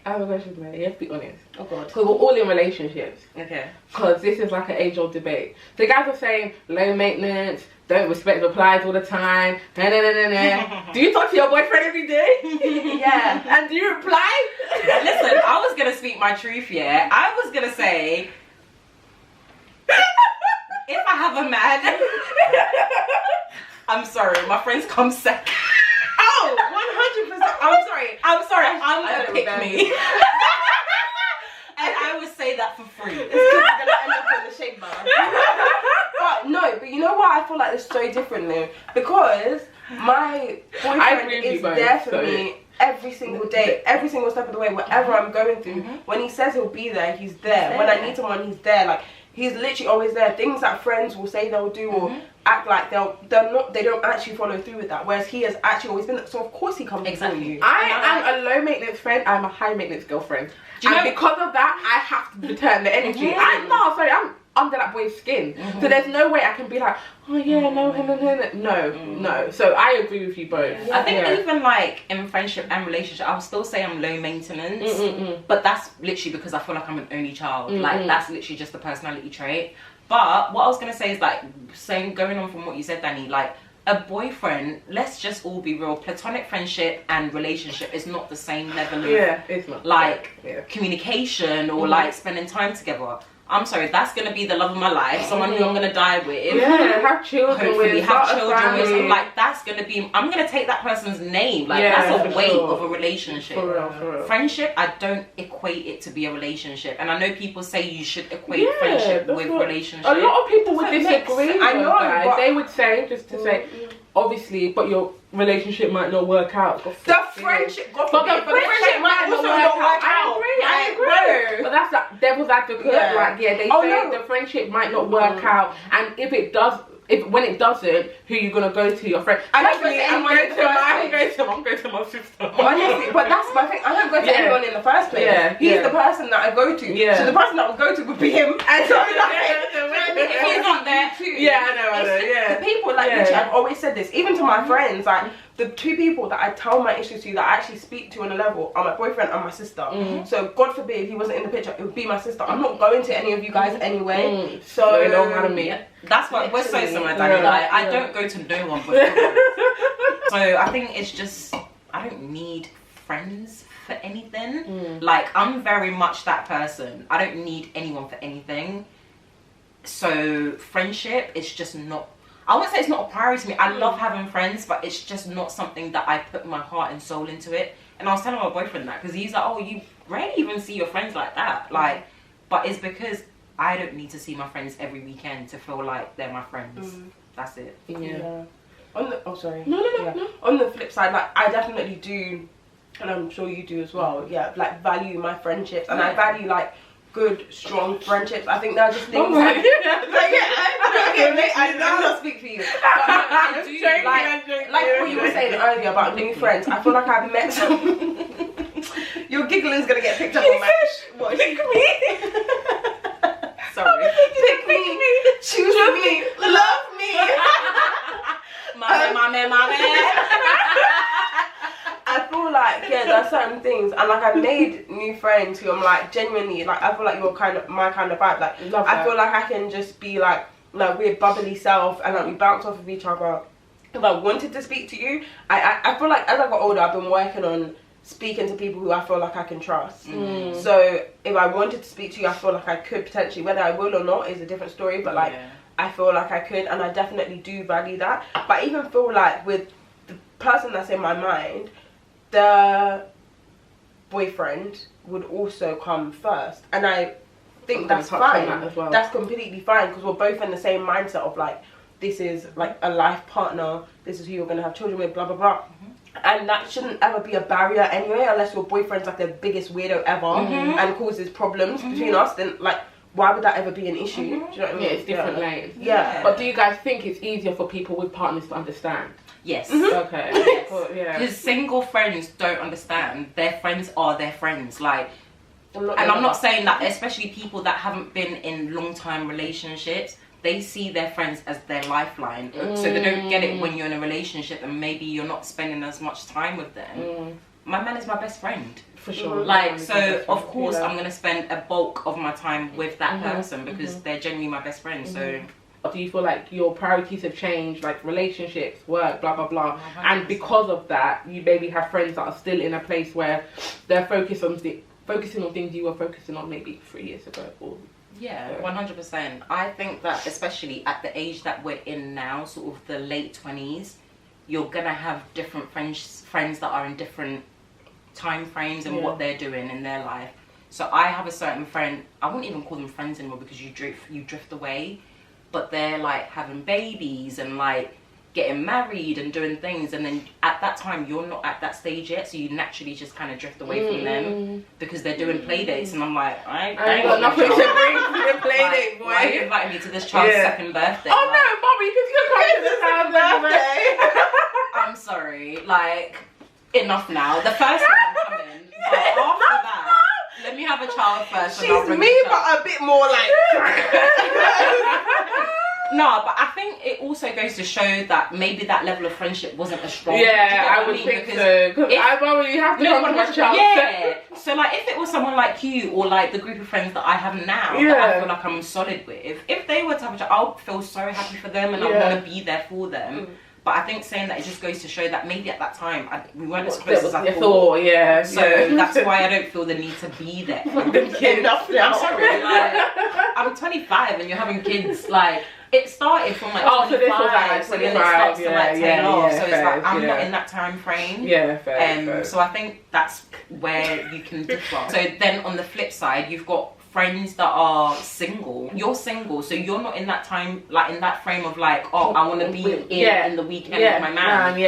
I have a question for you. You have to be honest. Oh God. Because we're all in relationships. Okay. Because this is like an age-old debate. The guys are saying low maintenance, don't respect replies all the time. Do you talk to your boyfriend every day? Yeah. And do you reply? Listen, I was gonna speak my truth. Yeah, I was gonna say, if I have a man, I'm sorry, my friends come second. Oh, 100%. I'm sorry. I'm I gonna don't pick remember. me. And I would say that for free. It's gonna end up in the shake bar. But no, but you know what? I feel like it's so different though, because my boyfriend is there for me every single day, every single step of the way, whatever I'm going through. When he says he'll be there, he's there. When I need someone, he's there. Like, he's literally always there. Things that friends will say they'll do or act like they don't actually follow through with that. Whereas he has actually always been there. So of course he comes for you. I am a low maintenance friend. I'm a high maintenance girlfriend. Do you know, because of that, I have to return the energy. I'm under that boy's skin. So there's no way I can be like, oh yeah, no. So I agree with you both. I think even like in friendship and relationship, I'll still say I'm low maintenance. But that's literally because I feel like I'm an only child. Like, that's literally just a personality trait. But what I was gonna say is, like, going on from what you said, Danny, like, a boyfriend, let's just all be real, platonic friendship and relationship is not the same level of it's not. like communication or like spending time together. I'm sorry, that's gonna be the love of my life, someone who I'm gonna die with. Yeah, have children hopefully with, have children with. family. Like, that's gonna be, I'm gonna take that person's name. Like, that's a weight of a relationship. For real. Friendship, I don't equate it to be a relationship, and I know people say you should equate friendship with relationship. A lot of people would disagree. I know, guys. They would say, just to say, obviously, but your relationship might not work out. The friendship, but the friendship might also not work out. I agree. But that's like devil's advocate. Like, they say the friendship might not work out, and if it does, when it doesn't, who you gonna go to? Your friend? I'm going to my sister. Honestly, but that's my thing. I don't go to anyone in the first place. He's the person that I go to. So the person that I would go to would be him. And so if he's not there too. I know. The people, like, I've always said this, even to my friends, like, the two people that I tell my issues to, that I actually speak to on a level, are my boyfriend and my sister. So God forbid if he wasn't in the picture, it would be my sister. I'm not going to any of you guys anyway. So it don't matter me. That's why we're so similar, Danny. Like, I don't go to no one but so I think it's just, I don't need friends for anything. Like, I'm very much that person. I don't need anyone for anything. So friendship is just not, I wouldn't say it's not a priority to me. I love having friends, but it's just not something that I put my heart and soul into it. And I was telling my boyfriend that, because he's like, oh, you rarely even see your friends like that. Like, but it's because I don't need to see my friends every weekend to feel like they're my friends. That's it. On the, sorry. No. On the flip side, like, I definitely do, and I'm sure you do as well, like, value my friendships, and I value, like, good, strong friendships. I think they're just things I did not speak for you. But I do, like what you were saying earlier about new friends, I feel like I've met some. Your giggling's gonna get picked up on my. What? Pick me. Sorry. Pick me. Choose me. Love me. My man. I feel like, there's certain things, and like, I've made new friends who I'm like, genuinely, like, I feel like you're kind of my kind of vibe. Like, I feel like I can just be like weird bubbly self, and like, we bounce off of each other. If I wanted to speak to you, I feel like as I got older, I've been working on speaking to people who I feel like I can trust. So if I wanted to speak to you, I feel like I could potentially. Whether I will or not is a different story, but like, I feel like I could, and I definitely do value that. But I even feel like with the person that's in my mind, the boyfriend would also come first, and I think that's fine. That's completely fine, because we're both in the same mindset of like, this is like a life partner, this is who you're gonna have children with, blah blah blah. And that shouldn't ever be a barrier anyway, unless your boyfriend's like the biggest weirdo ever and causes problems between us. Then like, why would that ever be an issue? Do you know what I mean? Yeah, it's different lanes. Yeah. But do you guys think it's easier for people with partners to understand? Yes. Okay. Yes. Well, yeah. Because single friends don't understand. Their friends are their friends. Like, and I'm not saying that, especially people that haven't been in long-time relationships, they see their friends as their lifeline. So they don't get it when you're in a relationship and maybe you're not spending as much time with them. My man is my best friend. For sure. Like, so of course I'm going to spend a bulk of my time with that person because they're genuinely my best friend. So do you feel like your priorities have changed, like relationships, work, blah blah blah, and because of that you maybe have friends that are still in a place where they're focusing on things you were focusing on maybe 3 years ago? Or yeah, 100%. I think that especially at the age that we're in now, sort of the late 20s, you're gonna have different friends that are in different time frames and what they're doing in their life. So I have a certain friend, I wouldn't even call them friends anymore because you drift away, but they're like having babies and like getting married and doing things, and then at that time you're not at that stage yet, so you naturally just kind of drift away from them because they're doing play dates, and I'm like, I ain't got nothing to bring to the play date, boy. Why are you inviting me to this child's second birthday? Oh no, Bobby, you can still come to the child's birthday. I'm sorry, like, enough now. The first time I'm coming, but after that, let me have a child first. She's me, but a bit more like. No, but I think it also goes to show that maybe that level of friendship wasn't as strong. Yeah, I would think so. Because I probably have to come to my child. Yeah. So like, if it was someone like you or like the group of friends that I have now, that I feel like I'm solid with, if they were to have a child, I'll feel so happy for them and I want to be there for them. But I think saying that, it just goes to show that maybe at that time we weren't as close as I thought. Yeah. So that's why I don't feel the need to be there. I'm sorry. Like, I'm 25 and you're having kids. Like, it started from like 25, so this was like 25, so then it starts to like tail off. So it's fair, like I'm not in that time frame. Yeah, fair. So I think that's where you can differ. So then on the flip side, you've got friends that are single. You're single, so you're not in that time, like in that frame of like, oh, I want to be in the weekend with my man.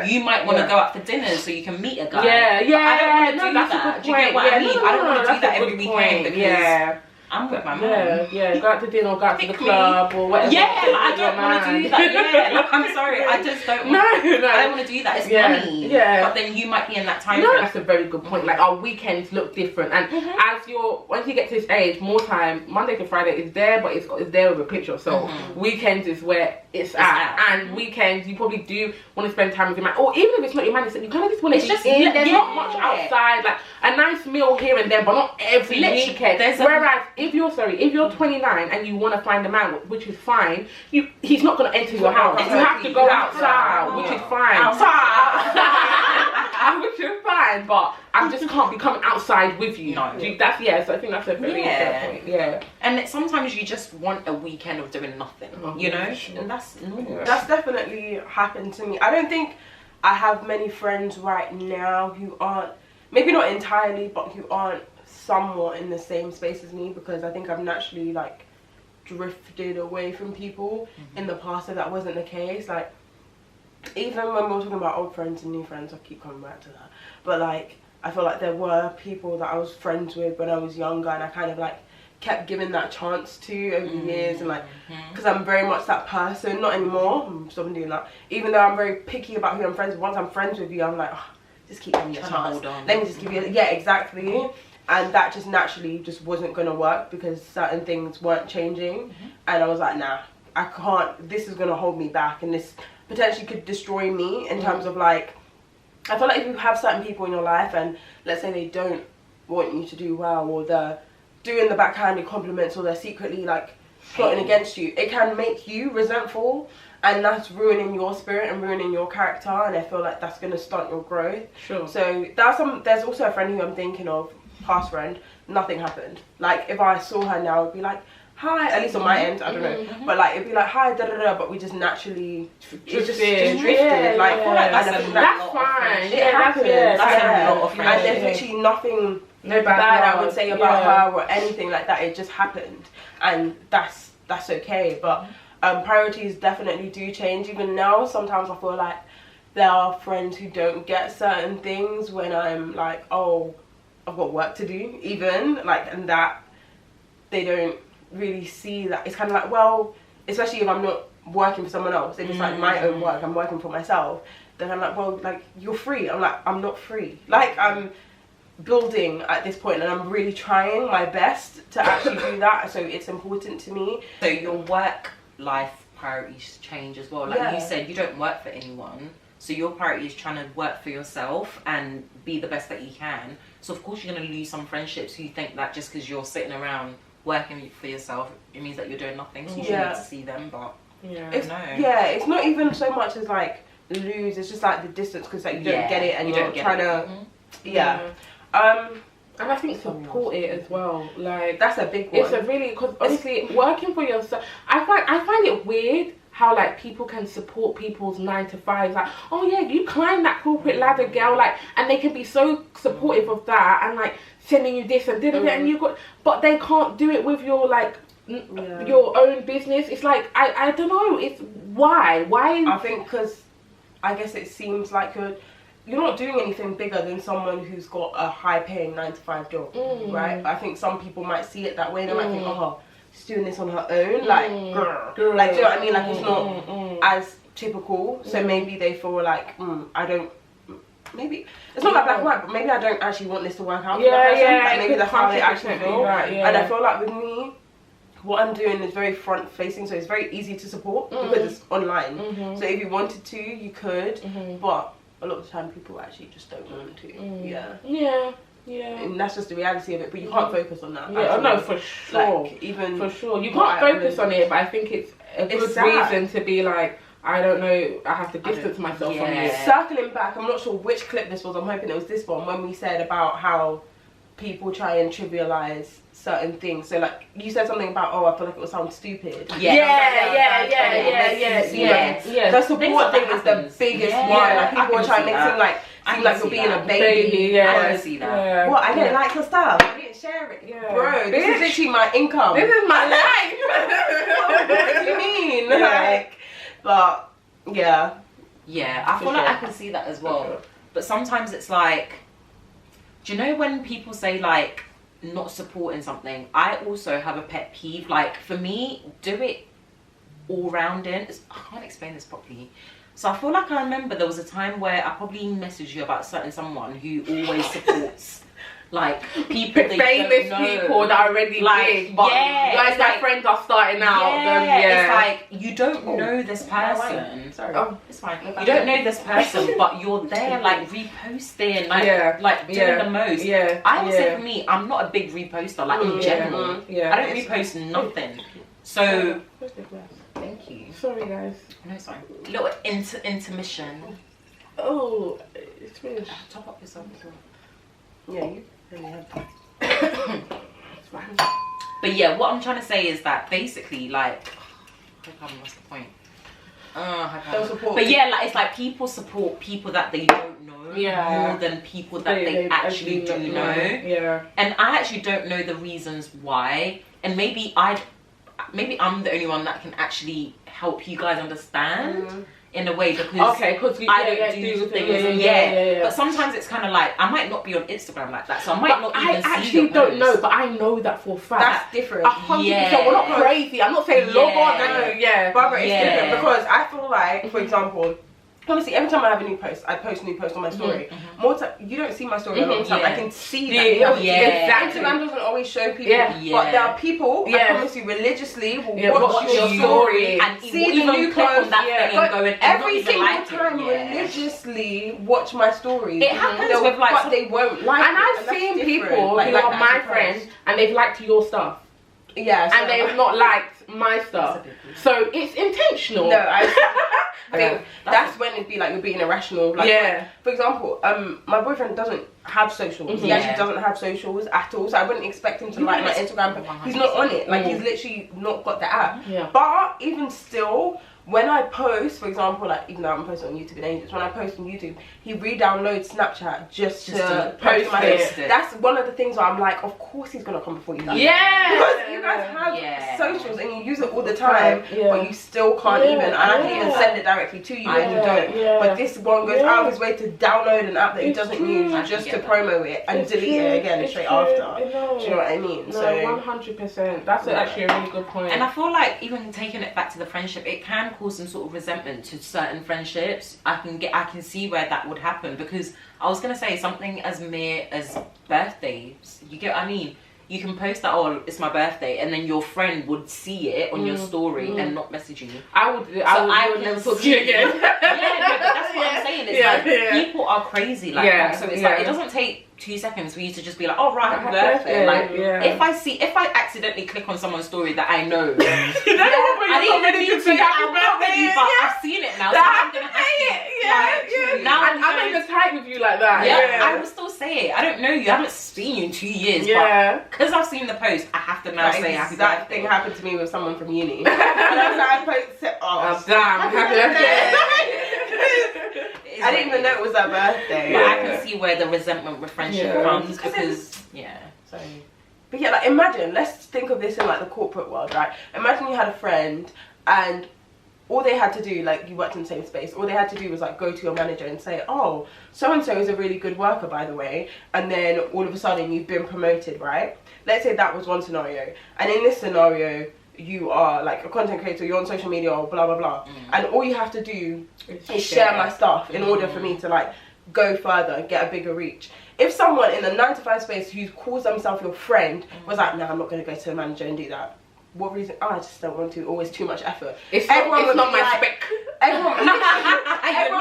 You might want to go out for dinner so you can meet a guy. I don't want to do that. Do you get what I mean? I don't want to do that every weekend because I'm with my man. Go out to dinner or go out to the club or whatever. I don't want to do that. I'm sorry, I just don't want I don't want to do that. It's money. But then you might be in that time. No, that's a very good point. Like, our weekends look different, and once you get to this age, more time, Monday to Friday is there, but it's there with a picture. So weekends is where it's at. And weekends you probably do want to spend time with your man, or even if it's not your man, you kind of just want to be in. There's not much outside, like a nice meal here and there, but not every weekend. Whereas if you're 29 and you want to find a man, which is fine, he's not going to enter your house. You have to go outside, which is fine. Which is fine, but I just can't be coming outside with you. No. That's so I think that's a very fair point. Yeah. And sometimes you just want a weekend of doing nothing, you know? Sure. And that's normal. That's definitely happened to me. I don't think I have many friends right now who aren't, maybe not entirely, but who aren't somewhat in the same space as me, because I think I've naturally like drifted away from people in the past, so that wasn't the case. Like, even when we were talking about old friends and new friends, I keep coming back to that, but like I feel like there were people that I was friends with when I was younger, and I kind of like kept giving that chance to over the years, and like because I'm very much that person. Not anymore, I'm stopping doing that, even though I'm very picky about who I'm friends with. Once I'm friends with you, I'm like, oh, just keep giving me a chance, let me just give you exactly. And that just naturally just wasn't going to work because certain things weren't changing. And I was like, nah, I can't, this is going to hold me back, and this potentially could destroy me in terms of like, I feel like if you have certain people in your life and let's say they don't want you to do well, or they're doing the backhanded compliments, or they're secretly like plotting against you, it can make you resentful, and that's ruining your spirit and ruining your character, and I feel like that's going to stunt your growth. Sure. So there's also a friend who I'm thinking of, past friend, nothing happened. Like, if I saw her now, it'd be like, hi, at least on my end, I don't know, but like it'd be like, hi, da da da, but we just naturally just drifted. Like, that's fine. It happens. And there's literally nothing bad I would say about her or anything like that. It just happened, and that's okay. But priorities definitely do change. Even now, sometimes I feel like there are friends who don't get certain things when I'm like, oh, I've got work to do, even like, and that they don't really see that. It's kind of like, well, especially if I'm not working for someone else, if it's like my own work, I'm working for myself, then I'm like, well, like, you're free. I'm like, I'm not free. Like, I'm building at this point, and I'm really trying my best to actually do that, so it's important to me. So your work life priorities change as well. Like you said, you don't work for anyone, so your priority is trying to work for yourself and be the best that you can. So of course you're going to lose some friendships who think that just because you're sitting around working for yourself, it means that you're doing nothing, so you should need to see them. But it's not even so much as like lose, it's just like the distance, because like you don't get it, and you're trying to and I think support it as well. Like, that's a big one. It's a really, because honestly, working for yourself, I find it weird how like people can support people's 9 to 5s. Like, oh yeah, you climb that corporate ladder, girl. Like, and they can be so supportive of that, and like sending you this and and you got, but they can't do it with your like your own business. It's like I don't know. It's why I think because I guess it seems like you're not doing anything bigger than someone who's got a high-paying 9 to 5 job, right? But I think some people might see it that way, and they might think, oh, she's doing this on her own, like, girl. Like, do you know what I mean? Like, it's not as typical, so maybe they feel like, I don't, maybe, it's not like black and white, but maybe I don't actually want this to work out for that person. Like, maybe that's how they actually feel. Right, and I feel like with me, what I'm doing is very front facing, so it's very easy to support because it's online. So if you wanted to, you could, but a lot of the time people actually just don't want to. And that's just the reality of it, but you can't focus on that. No, for sure. Like, even for sure, you can't focus on it, but I think it's a good reason to be like, I don't know, I have to distance myself from it. Circling back, I'm not sure which clip this was, I'm hoping it was this one, when we said about how people try and trivialize certain things. So like, you said something about, oh, I feel like it will sound stupid. The support thing is the biggest one. Like, people are trying to make it seem like you're being a baby. I can see that. What, I didn't like your stuff, I didn't share it. Bro, this is literally my income. This is my life. What do you mean? Like, but I feel like I can see that as well. But sometimes it's like, do you know when people say like not supporting something? I also have a pet peeve. Like, for me, do it all rounding. I can't explain this properly. So I feel like I remember there was a time where I probably messaged you about someone who always supports like people they famous don't know. people that are already big, but guys, my friends are starting out. It's like, you don't know this person. Sorry. It's fine. You don't know this person, but you're there like reposting, like doing the most. I would say for me, I'm not a big reposter, like in general. I don't repost nothing. So thank you. Sorry guys. No, sorry. Little intermission. Oh, it's finished. Top up yourself as well. Yeah, you really have to. It's fine. But yeah, what I'm trying to say is that basically, like, I haven't lost the point. But yeah, like, it's like people support people that they don't know more than people that they actually do know. And I actually don't know the reasons why. And maybe I'm the only one that can actually help you guys understand. In a way, because I don't do things. But sometimes it's kind of like, I might not be on Instagram like that, so I might not even see. I actually don't know, but I know that for a fact. That's different. 100%. We're not crazy. I'm not saying log on. Barbara, it's different because I feel like, for example, honestly, every time I have a new post, I post new post on my story. More time, you don't see my story a lot of time. I can see that. Exactly. Instagram doesn't always show people, but there are people, I promise you, religiously will watch your story and see the new post. Every single like time, religiously watch my story. It happens with like, but they won't like it. And I've seen people who are my friends and they've liked your stuff. And they've not liked my stuff. So it's intentional. No, I think that's when it'd be like you're being irrational. Like, for example, my boyfriend doesn't have socials. He actually doesn't have socials at all. So I wouldn't expect him to like my Instagram. He's not on it. Like, he's literally not got the app. But even still, when I post, for example, like even though I'm posting on YouTube in ages, when I post on YouTube, he re-downloads Snapchat just to post my it. That's one of the things where I'm like, of course he's gonna come before you. Yeah, because you guys have socials and you use it all the time, but you still can't even. And I can even send it directly to you and you don't. But this one goes out of his way to download an app that he doesn't use just to promo it and delete it again straight after. Do you know what I mean? No, 100%. That's actually a really good point. And I feel like even taking it back to the friendship, it can cause some sort of resentment to certain friendships. I can see where that would happen, because I was gonna say something as mere as birthdays. You get what I mean? You can post that, oh, it's my birthday, and then your friend would see it on your story and not message you. I would never talk to you again. Yeah, but that's what I'm saying. It's people are crazy like that. So it's like, it doesn't take 2 seconds for you to just be like, oh right, happy birthday. Like if I accidentally click on someone's story that I know, I didn't even need to happy birthday, but I've seen it now, so I'm gonna have to. Now I'm not even tight with you like that. I will still say it. I don't know you. I haven't seen you in 2 years, but because I've seen the post, I have to now say happy birthday. That thing happened to me with someone from uni. And I posted, oh damn, happy birthday. I didn't even know it was their birthday. But I can see where the resentment with friendship comes, because So, but yeah, like imagine, let's think of this in like the corporate world, right? Imagine you had a friend and all they had to do, like you worked in the same space, all they had to do was like go to your manager and say, oh, so-and-so is a really good worker, by the way. And then all of a sudden you've been promoted, right? Let's say that was one scenario. And in this scenario, you are like a content creator, you're on social media or blah blah blah, and all you have to do is share my stuff in order for me to like go further and get a bigger reach. If someone in a 9-to-5 space who calls themselves your friend was like, no, I'm not going to go to the manager and do that. What reason? Oh, I just don't want to. Always too much effort. Everyone would not my spec. Everyone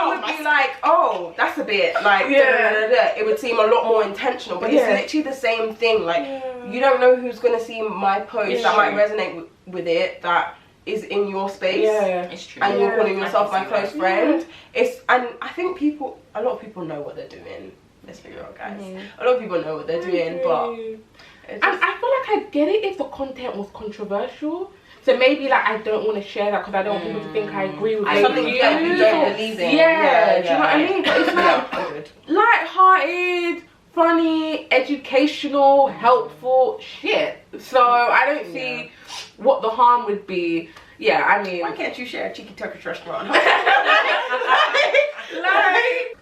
would be like, oh, that's a bit like, it would seem a lot more intentional, but it's literally the same thing. Like, you don't know who's going to see my post that might resonate with it, that is in your space. It's true. And you're calling yourself my close friend. And I think a lot of people know what they're doing. Let's figure it out, guys. A lot of people know what they're doing, but and I feel like I get it if the content was controversial. So maybe like I don't want to share that because I don't want people to think I agree with something you don't believe in. Do you know what I mean? But it's like light-hearted, funny, educational, helpful shit. So I don't see what the harm would be. Yeah, I mean, why can't you share a cheeky Turkish restaurant?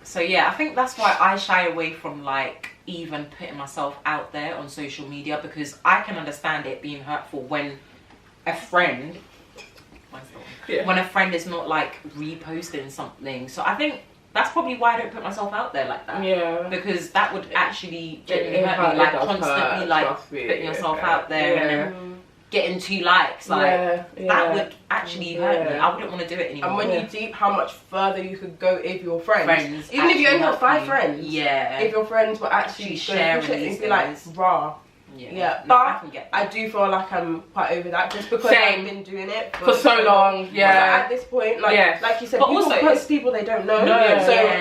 So yeah, I think that's why I shy away from like even putting myself out there on social media, because I can understand it being hurtful when a friend is not like reposting something. So I think that's probably why I don't put myself out there like that. Because that would actually genuinely hurt me, like constantly like putting yourself out there and then getting 2 likes, like that would actually hurt me. I wouldn't want to do it anymore. And when you deep how much further you could go if your friends even if you only have 5 friends, if your friends were actually sharing it, you'd be like, rah. But I do feel like I'm quite over that, just because I've been doing it for so long. At this point, like you said, but people post people they don't know.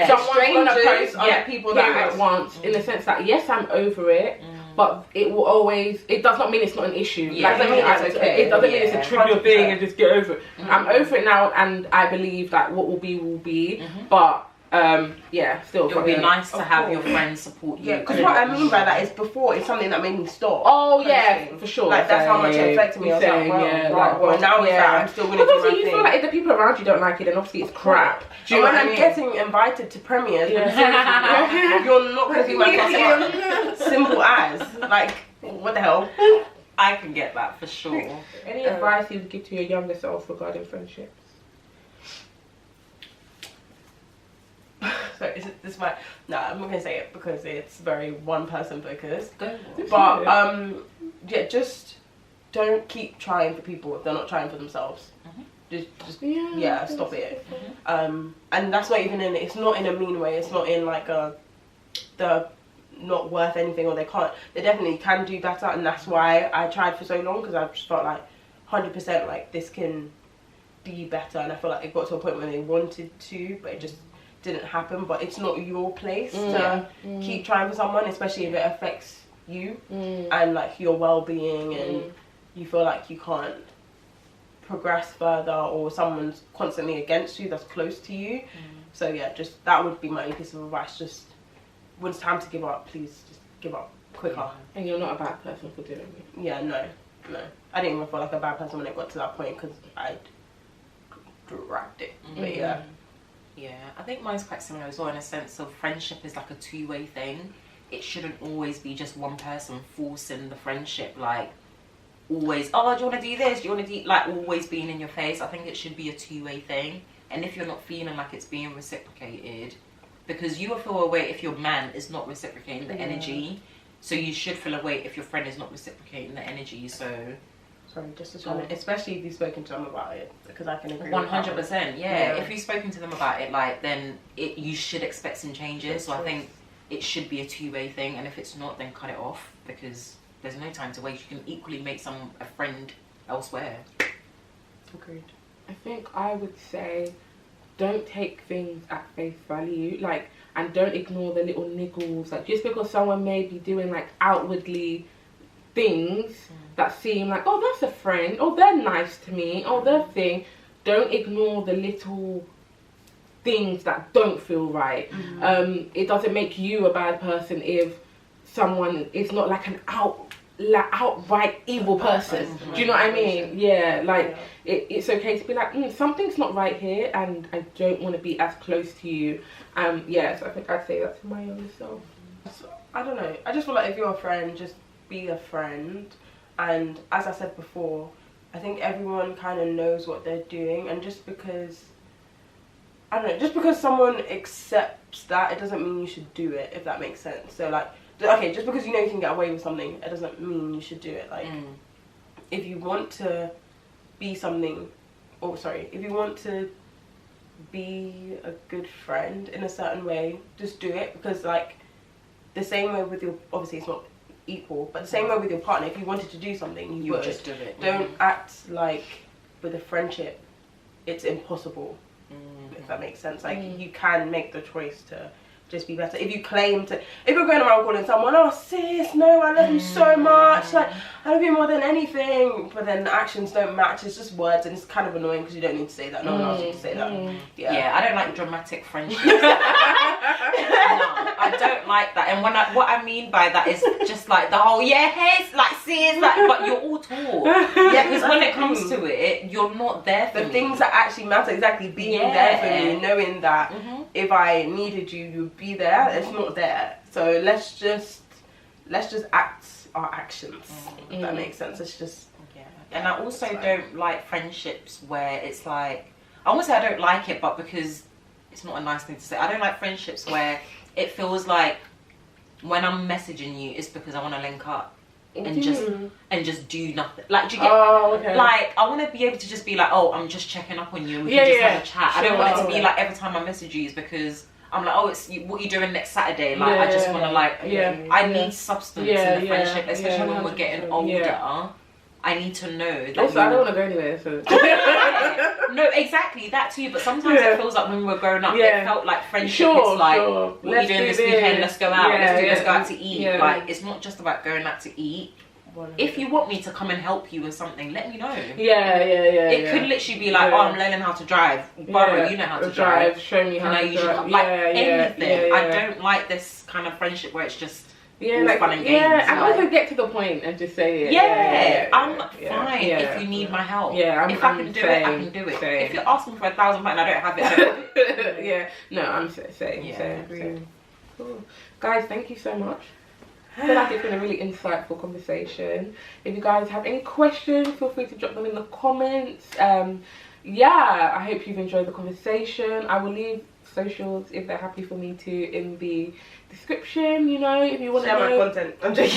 So strangers are the people that at once, in the sense that yes, I'm over it. But it will always, it does not mean it's not an issue. Like, doesn't mean it's okay. It doesn't mean it's a trivial thing and just get over it. I'm over it now, and I believe that what will be will be. But still, it would be nice to have your friends support you. Because what I mean by that is before it's something that made me stop. Oh yeah, for sure. Like that's how much it affected me. I was like, now it's that I'm still going to do my thing. You feel like if the people around you don't like it, then obviously it's crap. And when I'm getting invited to premieres, you're not going to be my customer. Simple as, like, what the hell? I can get that for sure. Any advice you would give to your younger self regarding friendships? So is it this might I'm not gonna say it because it's very one person focused. But just don't keep trying for people if they're not trying for themselves. Just stop it. And that's not even it's not in a mean way. It's not in like they're not worth anything or they definitely can do better, and that's why I tried for so long, because I just felt like 100% like this can be better, and I feel like it got to a point where they wanted to, but it just didn't happen. But it's not your place to keep trying for someone, especially if it affects you and like your well-being, and you feel like you can't progress further, or someone's constantly against you that's close to you. So yeah, just that would be my only piece of advice. Just when it's time to give up, please just give up quicker. And you're not a bad person for doing it. Yeah, no. I didn't even feel like a bad person when it got to that point because I dragged it. But yeah. Yeah, I think mine's quite similar as well, in a sense of friendship is like a two-way thing. It shouldn't always be just one person forcing the friendship, like always, oh, do you want to do this? Do you want to do, like, always being in your face? I think it should be a two-way thing. And if you're not feeling like it's being reciprocated, because you will feel a way if your man is not reciprocating the energy, so you should feel a way if your friend is not reciprocating the energy. So sorry, just to try to, especially if you've spoken to them about it, because I can agree 100%, yeah. If you've spoken to them about it, like, then you should expect some changes. So I think it should be a two-way thing, and if it's not, then cut it off, because there's no time to waste. You can equally make a friend elsewhere. Agreed. I think I would say don't take things at face value, like, and don't ignore the little niggles. Like, just because someone may be doing like outwardly things that seem like, oh, that's a friend, oh, they're nice to me, oh, their thing, don't ignore the little things that don't feel right. It doesn't make you a bad person if someone is not like an outright evil person. Do you know what I mean? Yeah, like it's okay to be like, something's not right here, and I don't want to be as close to you. Yeah, so I think I'd say that to my own self. So, I don't know. I just feel like if you're a friend, just be a friend. And as I said before, I think everyone kind of knows what they're doing, and just because, I don't know, just because someone accepts that, it doesn't mean you should do it, if that makes sense. So like, okay, just because you know you can get away with something, it doesn't mean you should do it. Like, if you want to be something, if you want to be a good friend in a certain way, just do it. Because like, the same way with your, obviously it's not equal, but the same way with your partner, if you wanted to do something, you would just do it. Don't act like with a friendship it's impossible, if that makes sense. Like, you can make the choice to just be better. If you claim to, if you're going around calling someone, oh sis, no, I love you so much, like, I love you more than anything, but then the actions don't match, it's just words, and it's kind of annoying because you don't need to say that. No one else needs to say that. Yeah, I don't like dramatic friendships. No, I don't like that. And what I mean by that is just like the whole, hey, like, sis, like, but you're all talk. Yeah, because when it comes to it, you're not there for the me. things that actually matter, exactly, being there for me, knowing that if I needed you, you'd be there. It's not there. So let's just act our actions. If that makes sense. It's just And I also don't like friendships where it's like, I won't say I don't like it, but because it's not a nice thing to say, I don't like friendships where it feels like when I'm messaging you, it's because I want to link up and just do nothing. Like, do you get? Like, I want to be able to just be like, oh, I'm just checking up on you, and we can just have a chat. I don't want it to be like every time I message you is because I'm like, oh, it's what you doing next Saturday. Like, I just want to like, I need substance in the friendship, especially when we're getting older. I need to know that. Also, I don't want to go anywhere. So. No, exactly, that too. But sometimes it feels like when we were growing up, it felt like friendship. It's like, what are you doing this weekend? Let's go out. Let's go out to eat. Like, it's not just about going out to eat. If you want me to come and help you with something, let me know. It could literally be like, oh, I'm learning how to drive. Barbara, you know how to drive. Show me how to drive. Like, anything. I don't like this kind of friendship where it's just like, fun and games. And also get to the point and just say it. I'm fine if you need my help. If I can do it, I can do it. If you're asking for £1,000 and I don't have it, I don't have it. No, I'm saying. Cool. Guys, thank you so much. I feel like it's been a really insightful conversation. If you guys have any questions, feel free to drop them in the comments. I hope you've enjoyed the conversation. I will leave socials, if they're happy for me to, in the description, you know, if you want to share my content. I'm joking.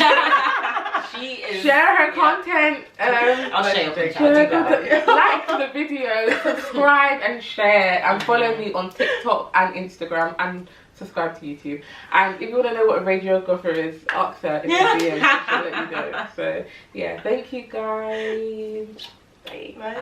Share her content. I'll share your content. Like the video, subscribe and share, and follow me on TikTok and Instagram, and subscribe to YouTube. And if you want to know what a radiographer is, ask her in the DM. She'll let you know. So yeah, thank you guys. Bye.